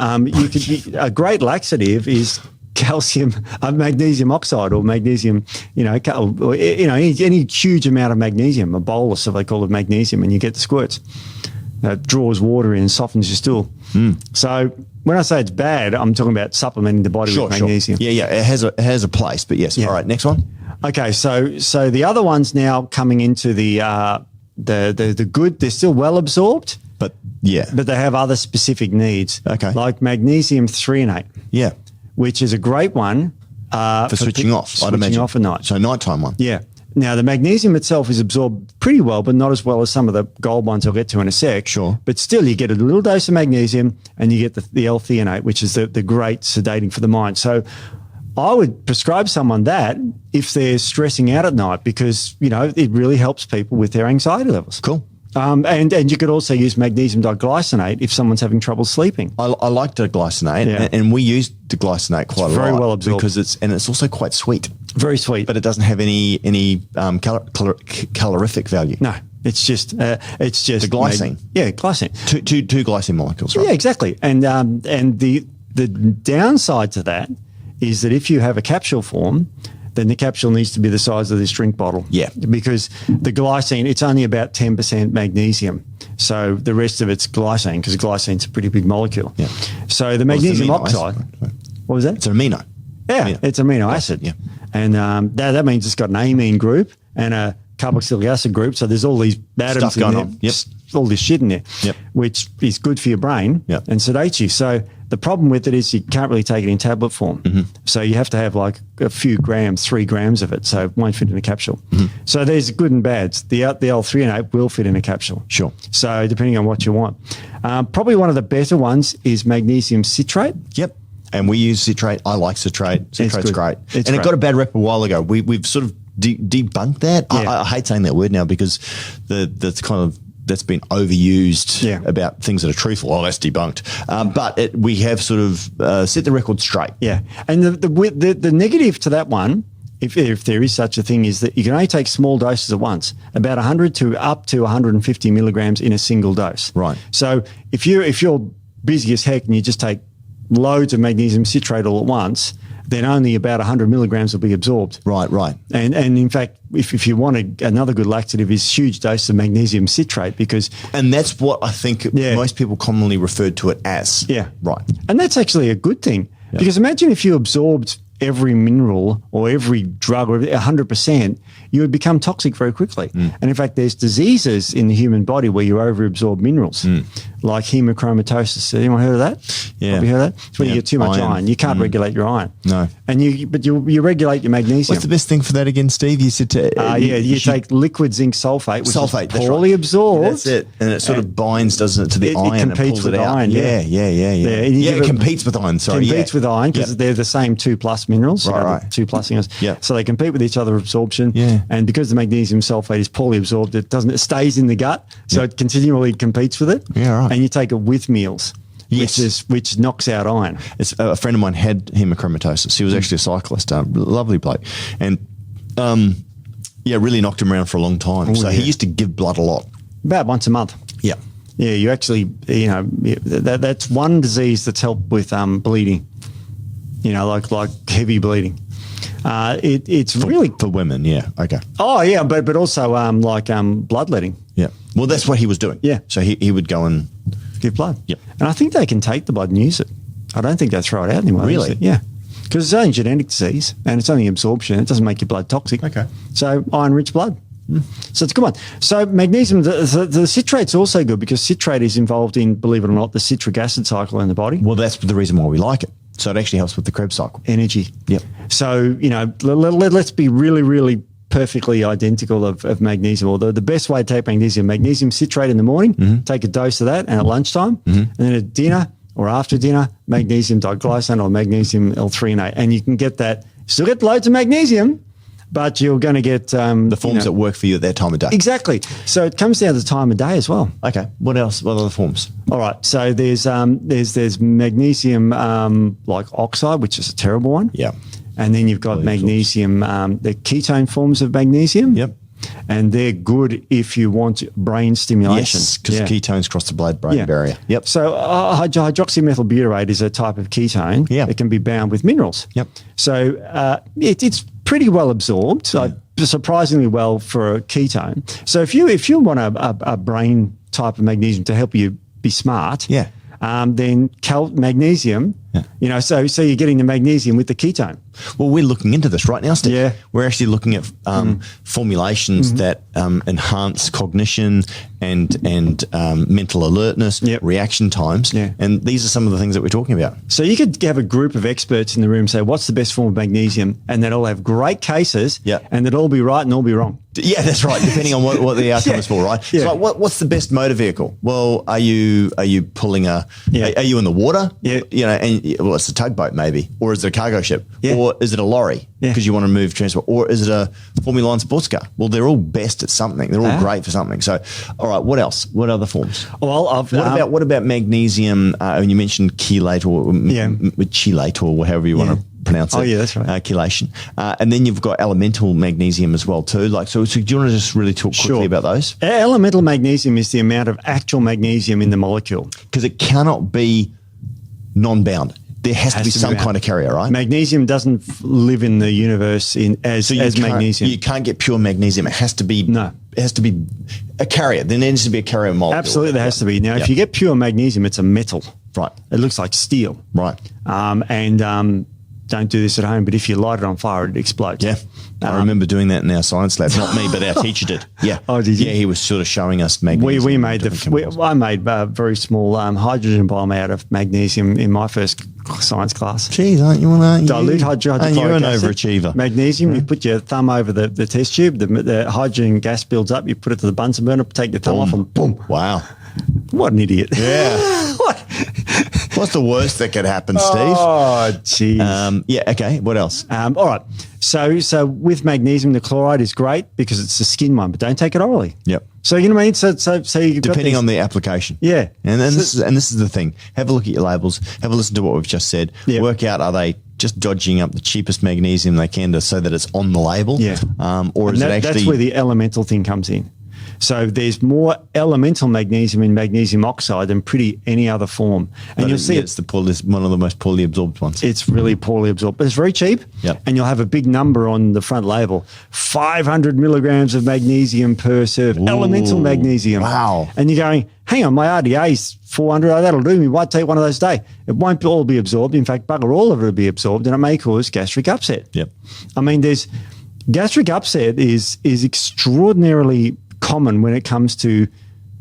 A great laxative is calcium, magnesium oxide or magnesium, any huge amount of magnesium, a bolus, so they call it magnesium, and you get the squirts. That draws water in and softens your stool. So when I say it's bad, I'm talking about supplementing the body with magnesium. Sure. Yeah. It has a place, but yes. Yeah. All right. Next one. Okay. So the other ones now coming into the good, they're still well absorbed. But they have other specific needs. Okay. Like magnesium threonate. Yeah. Which is a great one. For switching off. Switching off at night. So nighttime one. Yeah. Now, the magnesium itself is absorbed pretty well, but not as well as some of the gold ones I'll get to in a sec. Sure. But still, you get a little dose of magnesium and you get the L-theanate, which is the great sedating for the mind. So I would prescribe someone that if they're stressing out at night because, it really helps people with their anxiety levels. Cool. And you could also use magnesium diglycinate if someone's having trouble sleeping. I like diglycinate, and we use diglycinate quite a lot. Very well absorbed. Because it's also quite sweet. Very sweet. But it doesn't have any calorific value. No, it's just the glycine. Glycine. Two glycine molecules, right? Yeah, exactly. And the downside to that is that if you have a capsule form, then the capsule needs to be the size of this drink bottle. Yeah. Because the glycine, it's only about 10% magnesium. So the rest of it's glycine, because glycine's a pretty big molecule. Yeah. So the magnesium oxide. What was that? It's an amino. Yeah, it's amino acid. Yeah. And that means it's got an amine group and a carboxylic acid group. So there's all these atoms Stuff going in there, on. Yep. all this shit in there, Yep. which is good for your brain and sedates you. So the problem with it is you can't really take it in tablet form. So you have to have like a few grams, 3 grams of it. So it won't fit in a capsule. So there's good and bads. The L-308 will fit in a capsule. Sure. So depending on what you want. Probably one of the better ones is magnesium citrate. Yep. And we use citrate. I like citrate. Citrate's great. It's and great. it got a bad rep a while ago. We've sort of debunked that. Yeah. I hate saying that word now because the kind of that's been overused Yeah. about things that are truthful. Oh, that's debunked. But we have sort of set the record straight. Yeah. And the negative to that one, if there is such a thing, is that you can only take small doses at once, about 100 to up to 150 milligrams in a single dose. Right. So if you're busy as heck and you just take loads of magnesium citrate all at once, then only about 100 milligrams will be absorbed. Right. And in fact, if you want another good laxative, is huge dose of magnesium citrate, because... And that's what I think most people commonly referred to it as. Yeah. Right. And that's actually a good thing, because imagine if you absorbed every mineral or every drug or 100%, you would become toxic very quickly. And in fact, there's diseases in the human body where you overabsorb minerals, like hemochromatosis. Anyone heard of that? Yeah. Have you heard of that? It's when you get too much iron. You can't regulate your iron. No. But you regulate your magnesium. What's the best thing for that again, Steve? You said to... you take liquid zinc sulfate, which sulfate, is poorly absorbed. That's it. And it sort of binds, doesn't it, to the iron and competes pulls with it out. iron, Yeah, it competes with iron, sorry. Competes with iron because they're the same 2+ minerals. Right. 2+ minerals. Yeah. So they compete with each other absorption. Yeah. And because the magnesium sulfate is poorly absorbed, it stays in the gut, so it continually competes with it. Yeah, right. And you take it with meals. Yes. Which knocks out iron. It's, a friend of mine had hemochromatosis. He was actually a cyclist, lovely bloke. And, really knocked him around for a long time. He used to give blood a lot. About once a month. Yeah. Yeah, you actually, that's one disease that's helped with bleeding, like heavy bleeding. It's really... For women, yeah. Okay. Oh, yeah, but also bloodletting. Yeah. Well, that's what he was doing. Yeah. So he would go and... Give blood. Yep. And I think they can take the blood and use it. I don't think they throw it out anymore. Really? Yeah. Because it's only a genetic disease and it's only absorption. It doesn't make your blood toxic. Okay. So iron-rich blood. So it's a good one. So magnesium, the citrate's also good because citrate is involved in, believe it or not, the citric acid cycle in the body. Well, that's the reason why we like it. So it actually helps with the Krebs cycle. Energy. Yep. So, let's be really, really perfectly identical of magnesium. Or the best way to take magnesium citrate in the morning, take a dose of that, and at lunchtime, and then at dinner or after dinner, magnesium diglycinate or magnesium L-threonate. And you can get that, still get loads of magnesium, but you're going to get... the forms that work for you at that time of day. Exactly. So it comes down to the time of day as well. Okay. What else? What other forms? All right. So there's magnesium like oxide, which is a terrible one. Yeah. And then you've got magnesium, the ketone forms of magnesium. Yep. And they're good if you want brain stimulation. Yes, because ketones cross the blood-brain barrier. Yep. So hydroxymethylbutyrate is a type of ketone. Yeah. It can be bound with minerals. Yep. So it's pretty well absorbed, surprisingly well for a ketone. So if you want a brain type of magnesium to help you be smart, then magnesium, so you're getting the magnesium with the ketone. Well, we're looking into this right now, Steve. Yeah. We're actually looking at formulations that enhance cognition and mental alertness, reaction times. Yeah. And these are some of the things that we're talking about. So you could have a group of experts in the room say, what's the best form of magnesium? And they'd all have great cases, and they'd all be right and all be wrong. Yeah, that's right, depending on what the outcome is for, right? Yeah. So what's the best motor vehicle? Well, are you pulling are you in the water? Yeah. It's a tugboat maybe, or is it a cargo ship? Yeah. Or is it a lorry? Yeah. Because you want to move transport, or is it a Formula One sports car? Well, they're all best at something. They're all great for something. So, all right, what else? What other forms? Well, what about magnesium? And you mentioned chelate or chelate or however you want to pronounce it. Oh, yeah, that's right. Chelation. And then you've got elemental magnesium as well too. So do you want to just really talk quickly about those? Elemental magnesium is the amount of actual magnesium in the molecule. Because it cannot be non-bound. There has to be some kind of carrier, right? Magnesium doesn't live in the universe as magnesium. You can't get pure magnesium. It has to be It has to be a carrier. There needs to be a carrier molecule. Absolutely, there has to be. Now, if you get pure magnesium, it's a metal. Right. It looks like steel. Right. Don't do this at home, but if you light it on fire, it explodes. Yeah. I remember doing that in our science lab. Not me, but our teacher did. Yeah. Oh, did you? Yeah, he was sort of showing us magnesium. I made a very small hydrogen bomb out of magnesium in my first science class. Geez, aren't you one? Dilute hydrochloric acid. You're an overachiever. Magnesium, you put your thumb over the test tube, the hydrogen gas builds up, you put it to the Bunsen burner, take your thumb off and boom. Wow. What an idiot. Yeah. What? What's the worst that could happen, Steve? Oh, jeez. Yeah, okay. What else? All right. So with magnesium, the chloride is great because it's a skin one, but don't take it orally. Yep. So you know what I mean? So you've Depending got on the application. Yeah. And this is the thing. Have a look at your labels. Have a listen to what we've just said. Yep. Work out, are they just dodging up the cheapest magnesium they can so that it's on the label? Yeah. Or is it actually... That's where the elemental thing comes in. So there's more elemental magnesium in magnesium oxide than pretty any other form. And you'll see it's one of the most poorly absorbed ones. It's really poorly absorbed, but it's very cheap. Yep. And you'll have a big number on the front label, 500 milligrams of magnesium per serve, elemental magnesium. Wow. And you're going, hang on, my RDA is 400. Oh, that'll do me. Why take one of those a day? It won't all be absorbed. In fact, bugger all of it will be absorbed, and it may cause gastric upset. Yep. I mean, gastric upset is extraordinarily common when it comes to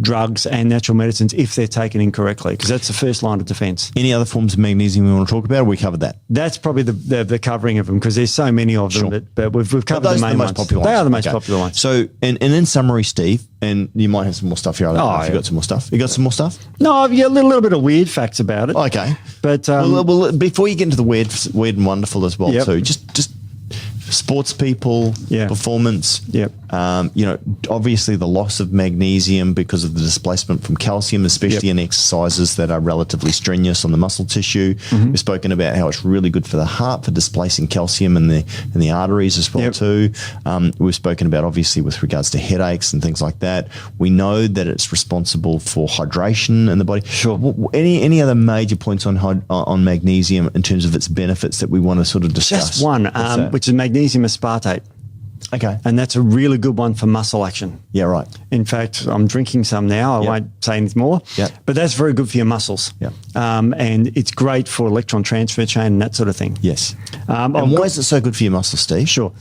drugs and natural medicines if they're taken incorrectly, because that's the first line of defense. Any other forms of magnesium we want to talk about? We covered that. That's probably the covering of them, because there's so many of them. Sure. But we've covered the main ones. Popular They ones. are the most Okay. popular ones. So, and in summary, Steve, and you might have some more stuff here. I don't know if you got some more stuff. You got some more stuff? No, I've got a little bit of weird facts about it. Okay. But well, before you get into the weird and wonderful as well, Yep. too, just sports people, Yeah. performance. Yep. Obviously the loss of magnesium because of the displacement from calcium, especially Yep. in exercises that are relatively strenuous on the muscle tissue. Mm-hmm. We've spoken about how it's really good for the heart for displacing calcium in the arteries as well Yep. too. We've spoken about obviously with regards to headaches and things like that. We know that it's responsible for hydration in the body. Sure. Any other major points on magnesium in terms of its benefits that we want to sort of discuss? just one, What's that? which is magnesium aspartate. Okay. And that's a really good one for muscle action. Yeah, right. In fact, I'm drinking some now. I Yep. won't say anything more. Yep. But that's very good for your muscles. Yep. And it's great for electron transfer chain and that sort of thing. Yes. I've And why got- is it so good for your muscles, Steve? Sure.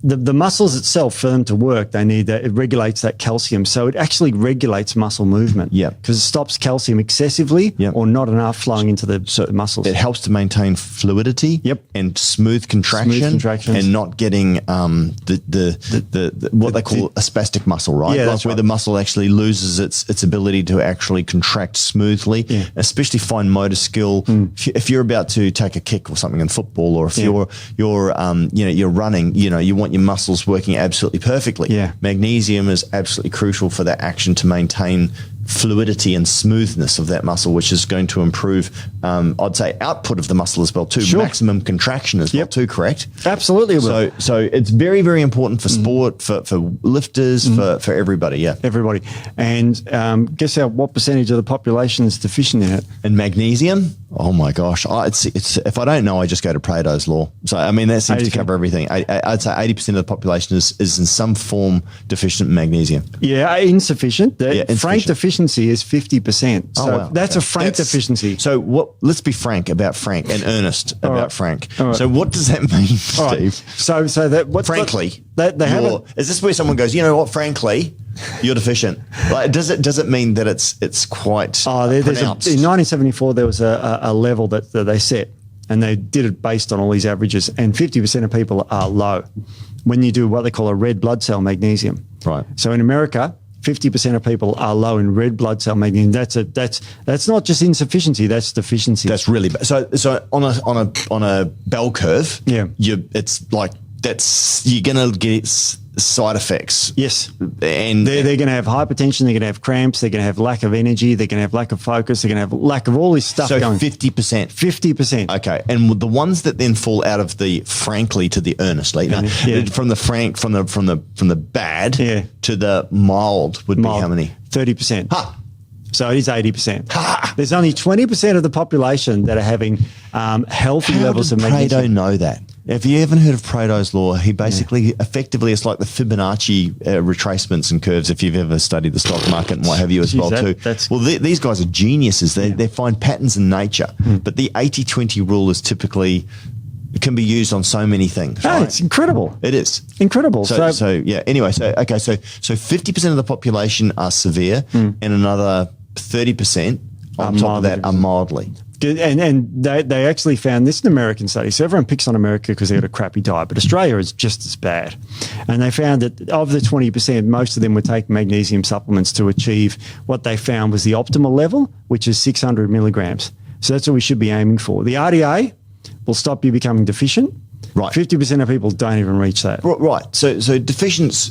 The muscles itself, for them to work, they need that. It regulates that calcium. So it actually regulates muscle movement. Yeah. Because it stops calcium excessively Yep. or not enough flowing into the muscles. It helps to maintain fluidity. Yep. And smooth contraction. Smooth contractions. And not getting the what they call a spastic muscle, right? Yeah, like that's where right. the muscle actually loses its ability to actually contract smoothly, Yeah. especially fine motor skill. If you're about to take a kick or something in football, or if Yeah. you're running, you want your muscles working absolutely perfectly. Yeah. Magnesium is absolutely crucial for that action to maintain fluidity and smoothness of that muscle, which is going to improve, I'd say, output of the muscle as well too. Sure. Maximum contraction as well Yep. too, correct? Absolutely. It will. So it's very, very important for sport, for lifters, for everybody, yeah. Everybody. And guess what percentage of the population is deficient in it? And magnesium, oh my gosh, it's if I don't know, I just go to Pareto's law. So I mean that seems to 80%. cover everything. I'd say 80% of the population is in some form deficient in magnesium. Yeah, insufficient. The Yeah, frank insufficient. deficiency is 50%. So wow. that's Okay. a frank deficiency. So let's be frank about Frank and earnest about right. Frank. All right. So what does that mean, All right. Steve? So that what's Frankly, they have you're- is this where someone goes, you know what, frankly, you're deficient? Like, does it mean that it's quite there's pronounced? in 1974 there was a level that they set, and they did it based on all these averages, and 50% of people are low when you do what they call a red blood cell magnesium. Right. So in America, 50% of people are low in red blood cell magnesium. That's not just insufficiency, that's deficiency. That's really bad. So on a bell curve, Yeah. you're gonna get side effects. Yes. And They're going to have hypertension, they're going to have cramps, they're going to have lack of energy, they're going to have lack of focus, they're going to have lack of all this stuff so going. 50%. 50%. Okay, and the ones that then fall out of the frankly to the earnestly, now, Yeah. from the bad Yeah. to the mild would be how many? 30%. Ha! So it is 80%. Ha! There's only 20% of the population that are having healthy How levels did of Pareto magnesium. know that? If you haven't heard of Pareto's law, he basically, effectively, it's like the Fibonacci retracements and curves. If you've ever studied the stock market and what have you as Jeez, well too. Well, these guys are geniuses. They find patterns in nature. But the 80-20 rule is typically can be used on so many things. Oh, Right? it's incredible. It is. Incredible. So yeah. Anyway, so 50% of the population are severe, and another 30% on top of that are mildly. And they actually found this in an American study. So everyone picks on America because they got a crappy diet, but Australia is just as bad. And they found that of the 20%, most of them were taking magnesium supplements to achieve what they found was the optimal level, which is 600 milligrams. So that's what we should be aiming for. The RDA will stop you becoming deficient. Right. 50% of people don't even reach that. Right. So deficiencies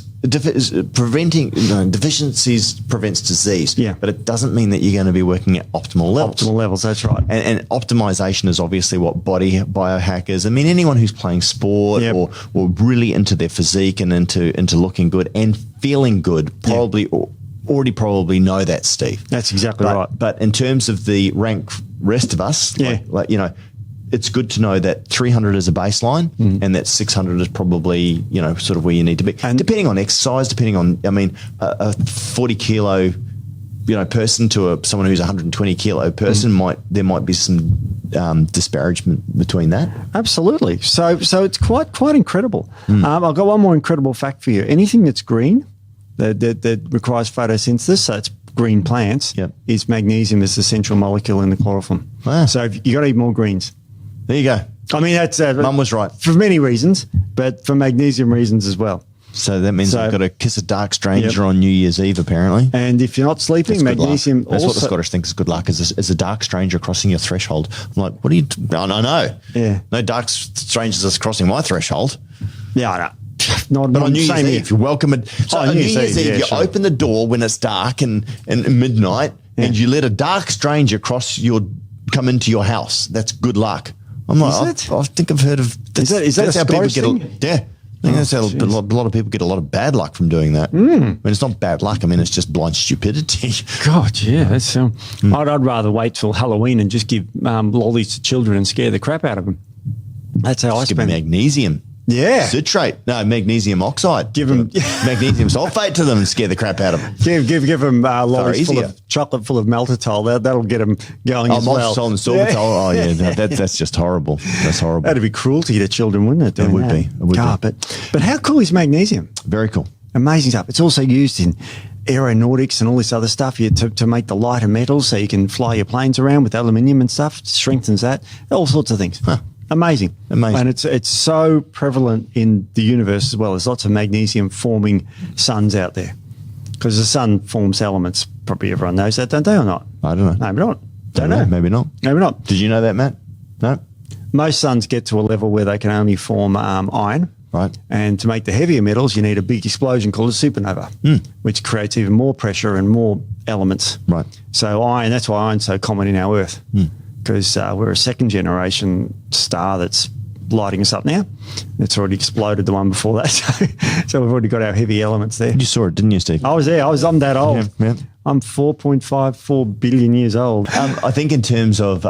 prevents disease. Yeah. But it doesn't mean that you're going to be working at optimal levels. Optimal levels, that's right. And optimization is obviously what body biohackers, I mean, anyone who's playing sport or really into their physique and into looking good and feeling good already probably know that, Steve. That's exactly right. But in terms of the rank rest of us, like you know, it's good to know that 300 is a baseline and that 600 is probably, you know, sort of where you need to be. And depending on exercise, depending on, I mean, a 40 kilo, you know, person to someone who's a 120 kilo person there might be some disparagement between that. Absolutely. So it's quite incredible. I've got one more incredible fact for you. Anything that's green that requires photosynthesis, so it's green plants, is magnesium is the central molecule in the chlorophyll. Wow. So you got to eat more greens. There you go. I mean, that's Mum was right for many reasons, but for magnesium reasons as well. So that means I've got to kiss a dark stranger on New Year's Eve, apparently. And if you're not sleeping, magnesium. That's what the Scottish think is good luck. Is a dark stranger crossing your threshold. I'm like, what are you? I know. Yeah. No dark strangers is crossing my threshold. Yeah, I know. Not on New Year's Eve, you welcome it. So on New Year's Eve, you open the door when it's dark and midnight, and you let a dark stranger come into your house. That's good luck. I'm like, I think I've heard of. Is that a Scottish thing? Yeah. I think that's how a lot of people get a lot of bad luck from doing that. I mean, it's not bad luck. I mean, it's just blind stupidity. God, yeah. That's. I'd rather wait till Halloween and just give lollies to children and scare the crap out of them. That's how I spend. Magnesium. Yeah. Citrate. No, magnesium oxide. Give them magnesium sulfate to them and scare the crap out of them. Give them lollies full of chocolate full of maltitol. That'll get them going as well. Maltitol and sorbitol. Oh, yeah. That's just horrible. That's horrible. That'd be cruelty to children, wouldn't it? It would be. But how cool is magnesium? Very cool. Amazing stuff. It's also used in aeronautics and all this other stuff to make the lighter metals so you can fly your planes around with aluminium and stuff. It strengthens that. All sorts of things. Huh. Amazing. And it's so prevalent in the universe as well. There's lots of magnesium forming suns out there because the sun forms elements. Probably everyone knows that, don't they, or not? I don't know. Maybe not. Don't know. Maybe not. Maybe not. Did you know that, Matt? No? Most suns get to a level where they can only form iron. Right. And to make the heavier metals, you need a big explosion called a supernova, which creates even more pressure and more elements. Right. So that's why iron's so common in our Earth. Because we're a second generation star that's lighting us up now. It's already exploded the one before that. So we've already got our heavy elements there. You saw it, didn't you, Steve? I was there. I'm that old. Yeah. I'm 4.54 billion years old. I think in terms of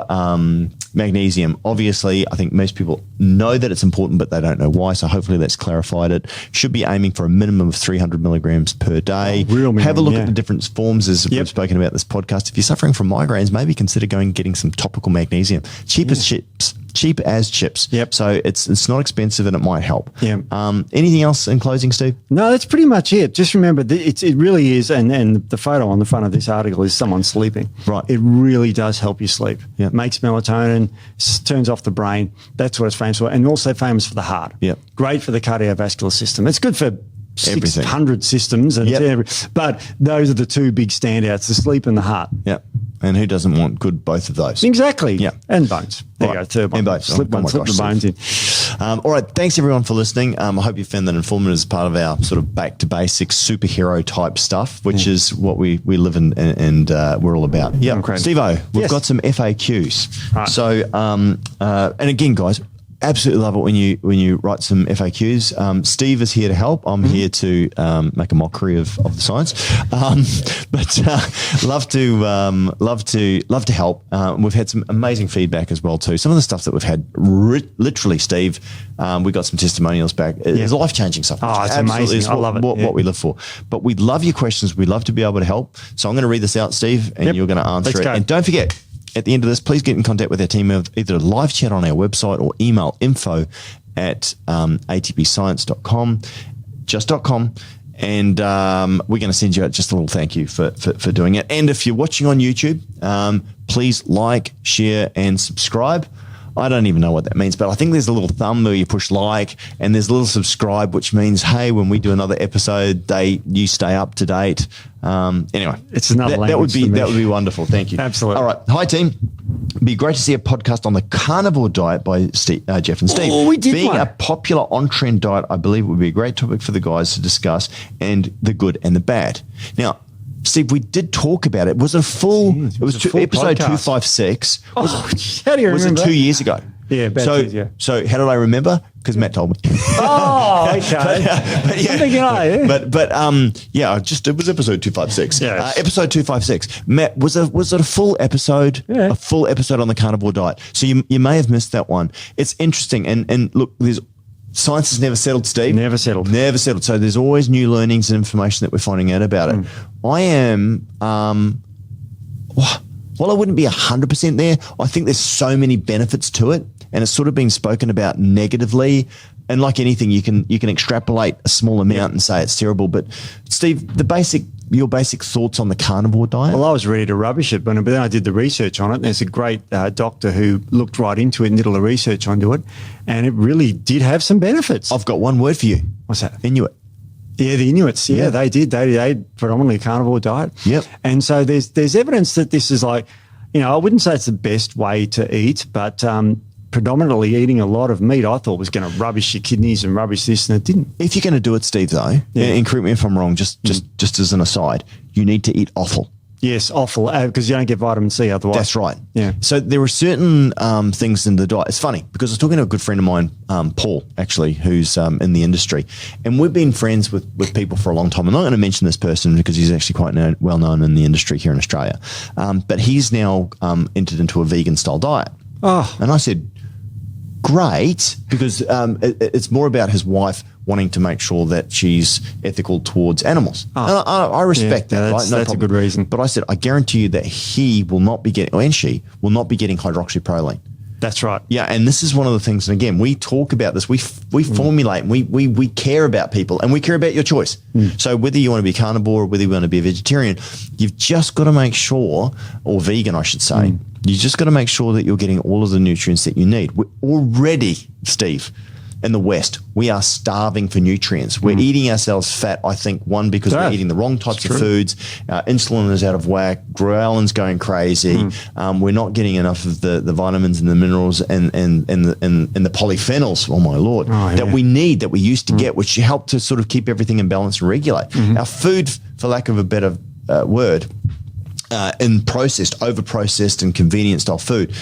magnesium, obviously, I think most people know that it's important, but they don't know why. So hopefully that's clarified it. Should be aiming for a minimum of 300 milligrams per day. Real minimum, have a look at the different forms as we've spoken about this podcast. If you're suffering from migraines, maybe consider going and getting some topical magnesium. Cheap as chips. Yep. So it's not expensive and it might help. Yeah. Anything else in closing, Steve? No, that's pretty much it. Just remember, it really is, and the photo on the front of this article is someone sleeping. Right. It really does help you sleep. Yeah. Makes melatonin, turns off the brain. That's what it's famous for, and also famous for the heart. Yeah. Great for the cardiovascular system. It's good for everything. 600 systems, but those are the two big standouts: the sleep and the heart. Yeah. And who doesn't want both of those? Exactly. Yeah. And bones. There you go. Third one. And bones. Slip the bones in. All right. Thanks, everyone, for listening. I hope you found that informative as part of our sort of back to basics superhero type stuff, which is what we live in and we're all about. Yeah. Steve-O, we've got some FAQs. Right. So, and again, guys, absolutely love it when you write some FAQs. Steve is here to help. I'm here to make a mockery of the science, but love to help. We've had some amazing feedback as well too. Some of the stuff that we've had, literally, Steve, we got some testimonials back. It's life-changing stuff. Oh, it's amazing. I love it. What we live for. But we love your questions. We love to be able to help. So I'm going to read this out, Steve, and you're going to answer it. And don't forget, at the end of this, please get in contact with our team of either live chat on our website or email info@atpscience.com, just.com. And we're going to send you out just a little thank you for doing it. And if you're watching on YouTube, please like, share, and subscribe. I don't even know what that means, but I think there's a little thumb where you push like, and there's a little subscribe, which means, hey, when we do another episode, you stay up to date. Anyway, it's another language. That would be wonderful. Thank you. Absolutely. All right. Hi, team. It'd be great to see a podcast on the carnivore diet by Jeff and Steve. Oh, we did Being one. a popular on-trend diet, I believe it would be a great topic for the guys to discuss, and the good and the bad. Now, Steve, we did talk about it. Was it a full? Jeez, it was a full episode podcast. 256. How do you Was remember? it 2 years ago? Yeah, about 2 years, yeah. So how did I remember? Because Matt told me. Oh, okay. But yeah, I'm thinking, yeah. yeah, it was episode 256. Yes. Episode 256. Matt, was it a full episode? Yeah. A full episode on the carnivore diet. So you may have missed that one. It's interesting, and look, science has never settled, Steve. Never settled. Never settled. So there's always new learnings and information that we're finding out about it. I am, while I wouldn't be 100% there, I think there's so many benefits to it, and it's sort of been spoken about negatively. And like anything, you can extrapolate a small amount and say it's terrible. But Steve, your basic thoughts on the carnivore diet? Well, I was ready to rubbish it, but then I did the research on it. And there's a great doctor who looked right into it and did all the research onto it, and it really did have some benefits. I've got one word for you. What's that? Inuit. Yeah, the Inuits. Yeah, they did. They ate predominantly a carnivore diet. Yep. And so there's evidence that this is like, I wouldn't say it's the best way to eat, but predominantly eating a lot of meat, I thought was going to rubbish your kidneys and rubbish this, and it didn't. If you're going to do it, Steve, though, and correct me if I'm wrong, just as an aside, you need to eat offal. Yes, offal, because you don't get vitamin C otherwise. That's right. Yeah. So there are certain things in the diet. It's funny because I was talking to a good friend of mine, Paul, actually, who's in the industry, and we've been friends with people for a long time. I'm not going to mention this person because he's actually quite well known in the industry here in Australia, but he's now entered into a vegan style diet. Oh. And I said, great, because it's more about his wife wanting to make sure that she's ethical towards animals. Oh. And I respect that. That's, right? that's a good reason. But I said, I guarantee you that he will not be getting, and she will not be getting hydroxyproline. That's right. Yeah, and this is one of the things, and again, we talk about this, we formulate, and we care about people, and we care about your choice. So whether you want to be carnivore or whether you want to be a vegetarian, you've just got to make sure, or vegan, I should say, you just got to make sure that you're getting all of the nutrients that you need. We're already, Steve, in the West, we are starving for nutrients. We're eating ourselves fat, I think, one, because we're eating the wrong types of foods. Insulin is out of whack. Ghrelin's going crazy. We're not getting enough of the vitamins and the minerals and the polyphenols, oh my Lord, that we need, that we used to get, which help to sort of keep everything in balance and regulate. Our food, for lack of a better word, in over-processed and convenient style food,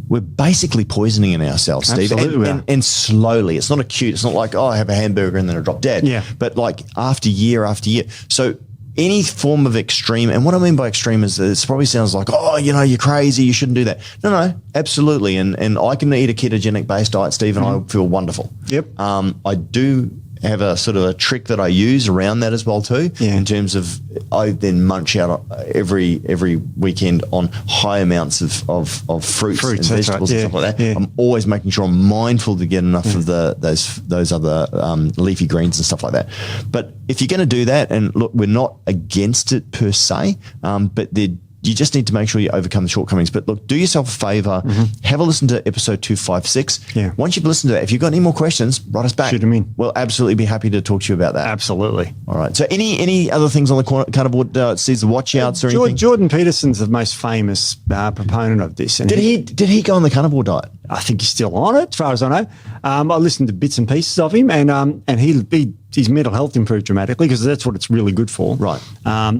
we're basically poisoning in ourselves, Steve. And slowly. It's not acute. It's not like, I have a hamburger and then I drop dead. Yeah. But like after year after year. So any form of extreme, and what I mean by extreme is that it probably sounds like, you're crazy, you shouldn't do that. No, absolutely. And I can eat a ketogenic-based diet, Steve, and I feel wonderful. Yep. I do have a sort of a trick that I use around that as well too, in terms of I then munch out every weekend on high amounts of fruits and vegetables and stuff like that. Yeah. I'm always making sure I'm mindful to get enough of those other leafy greens and stuff like that. But if you're going to do that, and look, we're not against it per se, but you just need to make sure you overcome the shortcomings. But look, do yourself a favor, have a listen to episode 256. Yeah. Once you've listened to that, if you've got any more questions, write us back. Shoot them in. We'll absolutely be happy to talk to you about that. Absolutely. All right. So any other things on the carnivore diet, watch outs or anything? Jordan Peterson's the most famous proponent of this. And did he go on the carnivore diet? I think he's still on it, as far as I know. I listened to bits and pieces of him, and his mental health improved dramatically, because that's what it's really good for. Right.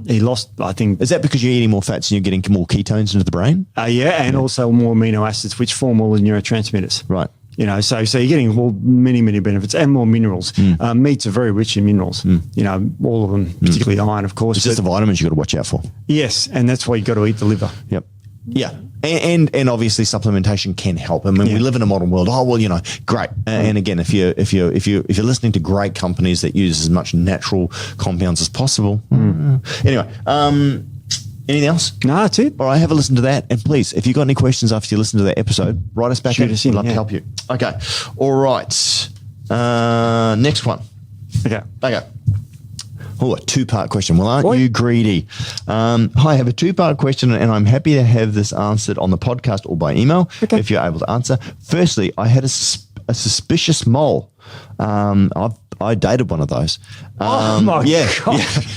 He lost, I think... Is that because you're eating more fats and you're getting more ketones into the brain? Also more amino acids, which form all the neurotransmitters. Right. So you're getting many benefits and more minerals. Meats are very rich in minerals. All of them, particularly iron, of course. It's just the vitamins you've got to watch out for. Yes, and that's why you've got to eat the liver. Yep. Yeah. And obviously supplementation can help. I mean, we live in a modern world. Great. And again, if you're listening to great companies that use as much natural compounds as possible. Anyway, anything else? No, that's it. All right, have a listen to that. And please, if you've got any questions after you listen to that episode, write us back. Shoot us in. We'd love to help you. Okay. All right. Next one. Okay. Oh, a two-part question. Well, aren't Boy. you greedy? Hi, I have a two-part question, and I'm happy to have this answered on the podcast or by email if you're able to answer. Firstly, I had a suspicious mole. I dated one of those. Oh my God. Yeah.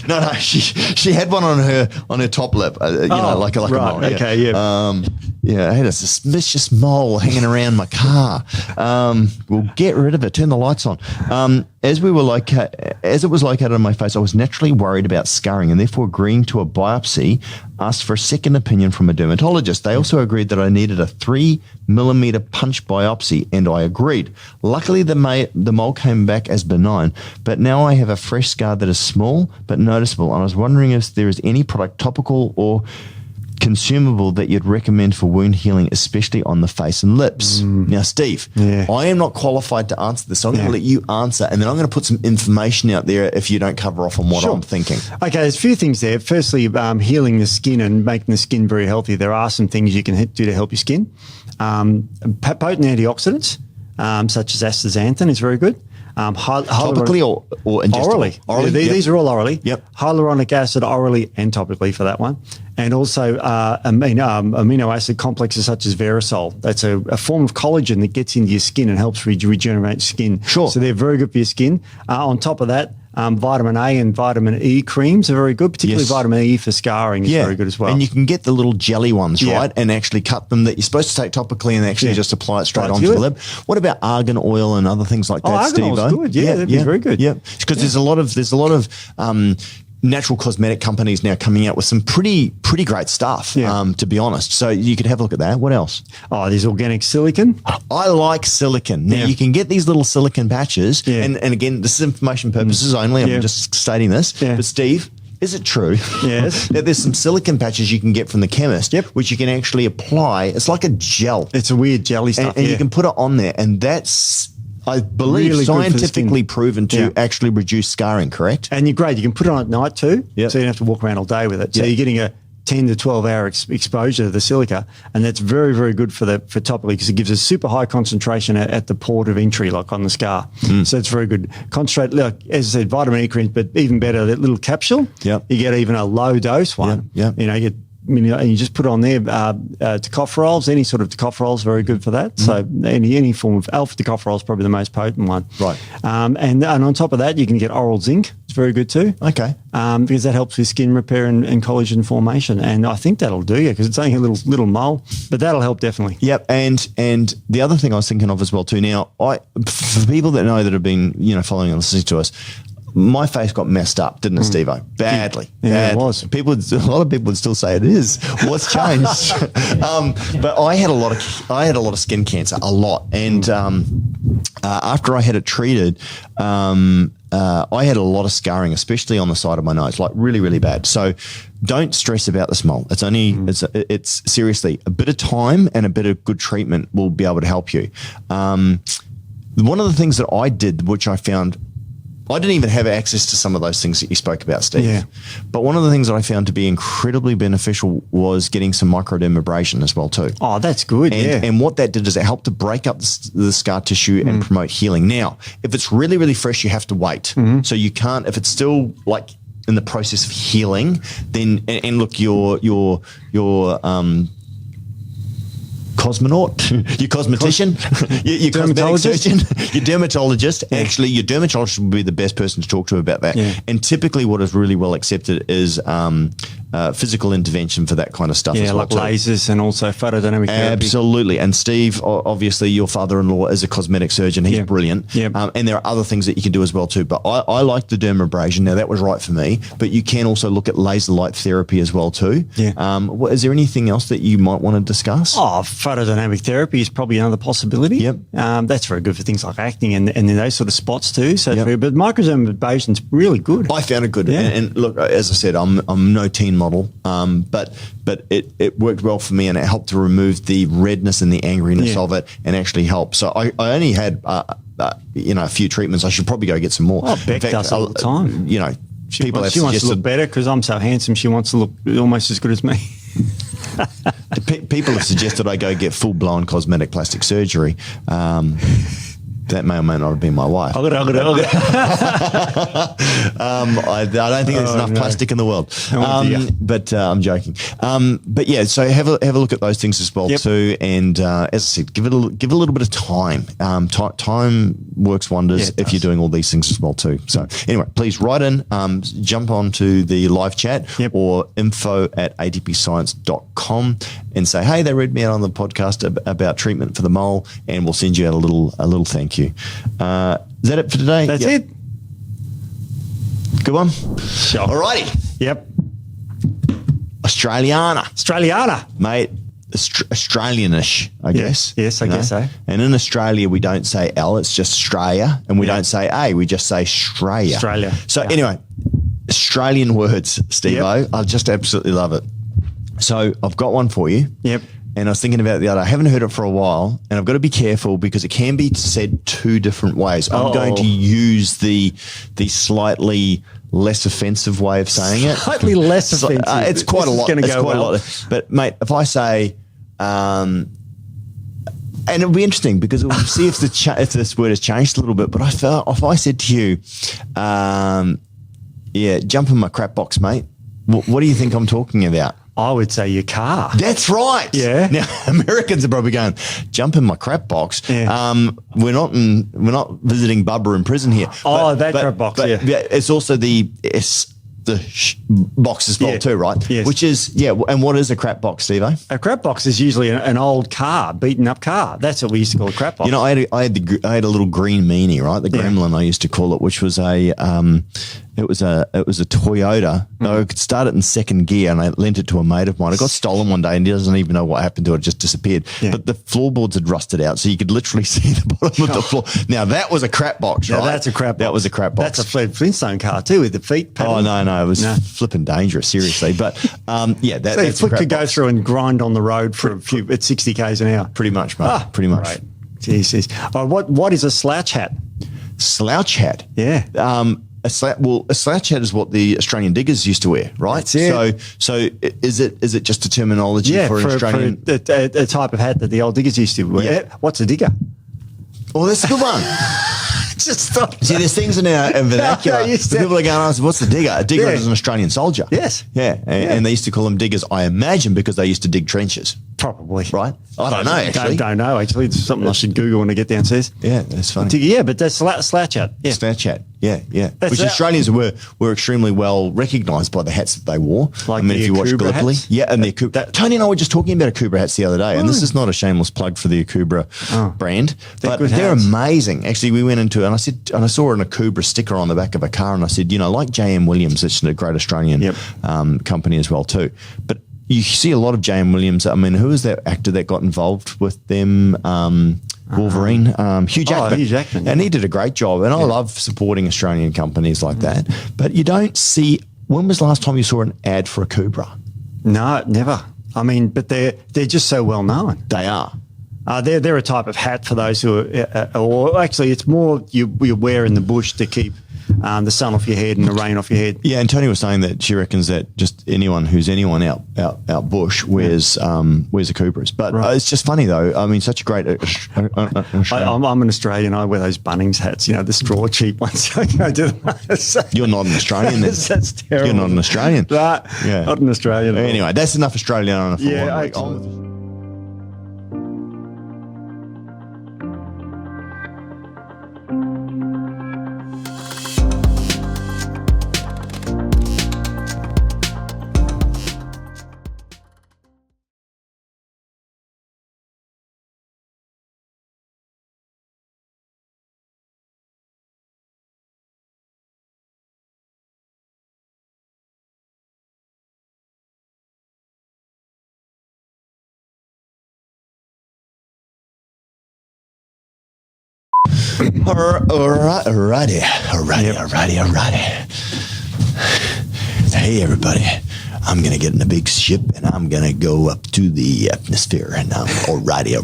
No, she had one on her top lip. Like a mole. Okay, yeah. I had a suspicious mole hanging around my car. We'll get rid of it. Turn the lights on. As it was located on my face, I was naturally worried about scarring, and therefore agreeing to a biopsy, asked for a second opinion from a dermatologist. They also agreed that I needed a 3mm punch biopsy, and I agreed. Luckily, the mole came back as benign, but now I have a fresh scar that is small but noticeable, and I was wondering if there is any product, topical or consumable, that you'd recommend for wound healing, especially on the face and lips. Now, Steve, I am not qualified to answer this, so I'm going to let you answer, and then I'm going to put some information out there if you don't cover off on what I'm thinking. Okay, there's a few things there. Firstly, healing the skin and making the skin very healthy. There are some things you can do to help your skin. Potent antioxidants, such as astaxanthin, is very good. Topically or ingestible? Orally. These are all orally. Yep. Hyaluronic acid orally and topically for that one. And also amino acid complexes such as Verisol. That's a form of collagen that gets into your skin and helps regenerate skin. Sure. So they're very good for your skin. On top of that, vitamin A and vitamin E creams are very good, particularly vitamin E for scarring is very good as well. And you can get the little jelly ones, right? And actually cut them that you're supposed to take topically and actually just apply it straight onto the lip. What about argan oil and other things like that, Steve? Argan oil's good. Yeah, that'd be very good. Yeah, because there's a lot of natural cosmetic companies now coming out with some pretty great stuff, to be honest. So you could have a look at that. What else? Oh, there's organic silicon. I like silicon. Now, you can get these little silicon patches, and again, this is information purposes only. I'm just stating this. But Steve, is it true that there's some silicon patches you can get from the chemist, which you can actually apply? It's like a gel. It's a weird jelly stuff. And you can put it on there, and that's, I believe, really scientifically proven to actually reduce scarring, correct? And you're great. You can put it on at night too, so you don't have to walk around all day with it. So you're getting a 10 to 12 hour exposure to the silica, and that's very, very good for topically because it gives a super high concentration at the port of entry, like on the scar. So it's very good. Concentrate, like, as I said, vitamin E creams, but even better, that little capsule. You get even a low dose one. You know, you get, and you just put on there tocopherols, any sort of tocopherols, very good for that. So any form of alpha tocopherol is probably the most potent one. Right. And on top of that, you can get oral zinc. It's very good too. Okay. Because that helps with skin repair and collagen formation. And I think that'll do you because it's only a little mole, but that'll help definitely. Yep. And the other thing I was thinking of as well too. Now, for people that know that have been following and listening to us, my face got messed up, didn't it, Steve-O? Badly. Yeah, it was. A lot of people would still say it is. What's changed? But I had a lot of skin cancer, a lot. And after I had it treated, I had a lot of scarring, especially on the side of my nose, like really, really bad. So don't stress about the mole. It's only, it's seriously a bit of time and a bit of good treatment will be able to help you. One of the things that I did, which I found, I didn't even have access to some of those things that you spoke about, Steve. Yeah. But one of the things that I found to be incredibly beneficial was getting some microdermabrasion as well too. Oh, that's good. And what that did is it helped to break up the scar tissue and promote healing. Now, if it's really, really fresh, you have to wait. So you can't, if it's still like in the process of healing, then, and look, your cosmonaut, your cosmetician, your cosmetic surgeon, your dermatologist. Actually, your dermatologist would be the best person to talk to about that. And typically what is really well accepted is physical intervention for that kind of stuff as well. Like lasers and also photodynamic therapy. Absolutely. And Steve, obviously your father-in-law is a cosmetic surgeon. He's brilliant. And there are other things that you can do as well too. But I like the dermabrasion. Now that was right for me, but you can also look at laser light therapy as well too. Is there anything else that you might want to discuss? Oh, photodynamic therapy is probably another possibility. That's very good for things like acne and those sort of spots too. So it's very, but microdermabrasion is really good. I found it good. And look, as I said, I'm no teen model, but it worked well for me and it helped to remove the redness and the angriness of it and actually help. So I only had a few treatments. I should probably go get some more. Oh, Beck does all the time. She wants to look better because I'm so handsome. She wants to look almost as good as me. People have suggested I go get full-blown cosmetic plastic surgery. That may or may not have been my wife. I don't think there's enough plastic in the world. But I'm joking. But yeah, so have a look at those things as well too. And as I said, give it a little bit of time. Time works wonders if you're doing all these things as well too. So anyway, please write in, jump onto the live chat or info@atpscience.com and say, hey, they read me out on the podcast about treatment for the mole, and we'll send you out a little thank you. Is that it for today? That's it. Good one. Sure. Alrighty. Yep. Australiana. Mate, Australianish, I guess. Yes, I guess so. And in Australia, we don't say L, it's just Australia. And we don't say A, we just say Australia. So anyway, Australian words, Steve-O. I just absolutely love it. So I've got one for you. Yep. And I was thinking about it the other day. I haven't heard it for a while, and I've got to be careful because it can be said two different ways. I'm going to use the slightly less offensive way of saying it. Slightly less offensive. It's quite a lot. It's quite a lot. But mate, if I say, and it'll be interesting because we'll see if this word has changed a little bit. But if I said to you, jump in my crap box, mate. What do you think I'm talking about? I would say your car. That's right. Yeah. Now Americans are probably going, jump in my crap box. Yeah. We're not visiting Bubba in prison here. Crap box. But it's also the box as well too, right? Yes. Which is And what is a crap box, Steve-O? A crap box is usually an old car, beaten up car. That's what we used to call a crap box. You know, I had a little green meanie, right? The Gremlin I used to call it, which was it was a Toyota. I could start it in second gear, and I lent it to a mate of mine. It got stolen one day, and he doesn't even know what happened to it. It just disappeared. Yeah. But the floorboards had rusted out, so you could literally see the bottom of the floor. Now that was a crap box, right? That's a crap box. That was a crap box. That's a Fred Flintstone car too, with the feet pedal. Oh no, it was flipping dangerous, seriously. But that's your foot could go through and grind on the road for a few at 60 k's an hour. Pretty much, mate. Pretty much. Right. Jesus. What is a slouch hat? Slouch hat. Yeah. A slouch hat is what the Australian diggers used to wear, right? So is it just a terminology for an Australian? For a type of hat that the old diggers used to wear. Yeah. What's a digger? Well, that's a good one. Just stop. See, there's things in our vernacular. People are going, what's the digger? A digger is an Australian soldier. Yes. Yeah. And they used to call them diggers, I imagine, because they used to dig trenches. Probably. Right? I don't know, actually. Don't know, actually. It's something I should Google when I get downstairs. Yeah, that's funny. Yeah, but that's slouch hat. Yeah. Slouch hat. Yeah. Which Australians were extremely well recognised by the hats that they wore. Like if you watch Gallipoli. Hats? Yeah, and the Akubra. Tony and I were just talking about Akubra hats the other day, and this is not a shameless plug for the Akubra brand, but they're amazing. Actually, we went into it, and I saw an Akubra sticker on the back of a car, and I said, like J.M. Williams, it's a great Australian company as well too. But you see a lot of J.M. Williams. I mean, who was that actor that got involved with them? Wolverine, Hugh Jackman. Hugh Jackman. And he did a great job. And I love supporting Australian companies like that. But you don't see, when was the last time you saw an ad for a Akubra? No, never. I mean, but they're just so well known. They are. They're a type of hat for those who are, or actually it's more you wear in the bush to keep the sun off your head and the rain off your head. Yeah, and Tony was saying that she reckons that just anyone out bush wears Akubras. But it's just funny though. I mean, such a great. I'm an Australian. I wear those Bunnings hats. The straw cheap ones. I go to them. You're not an Australian. That's terrible. You're not an Australian. Not an Australian. Anyway, that's enough Australiana for 1 week. Okay. Alrighty. Hey, everybody. I'm going to get in a big ship and I'm going to go up to the atmosphere and I'm alrighty.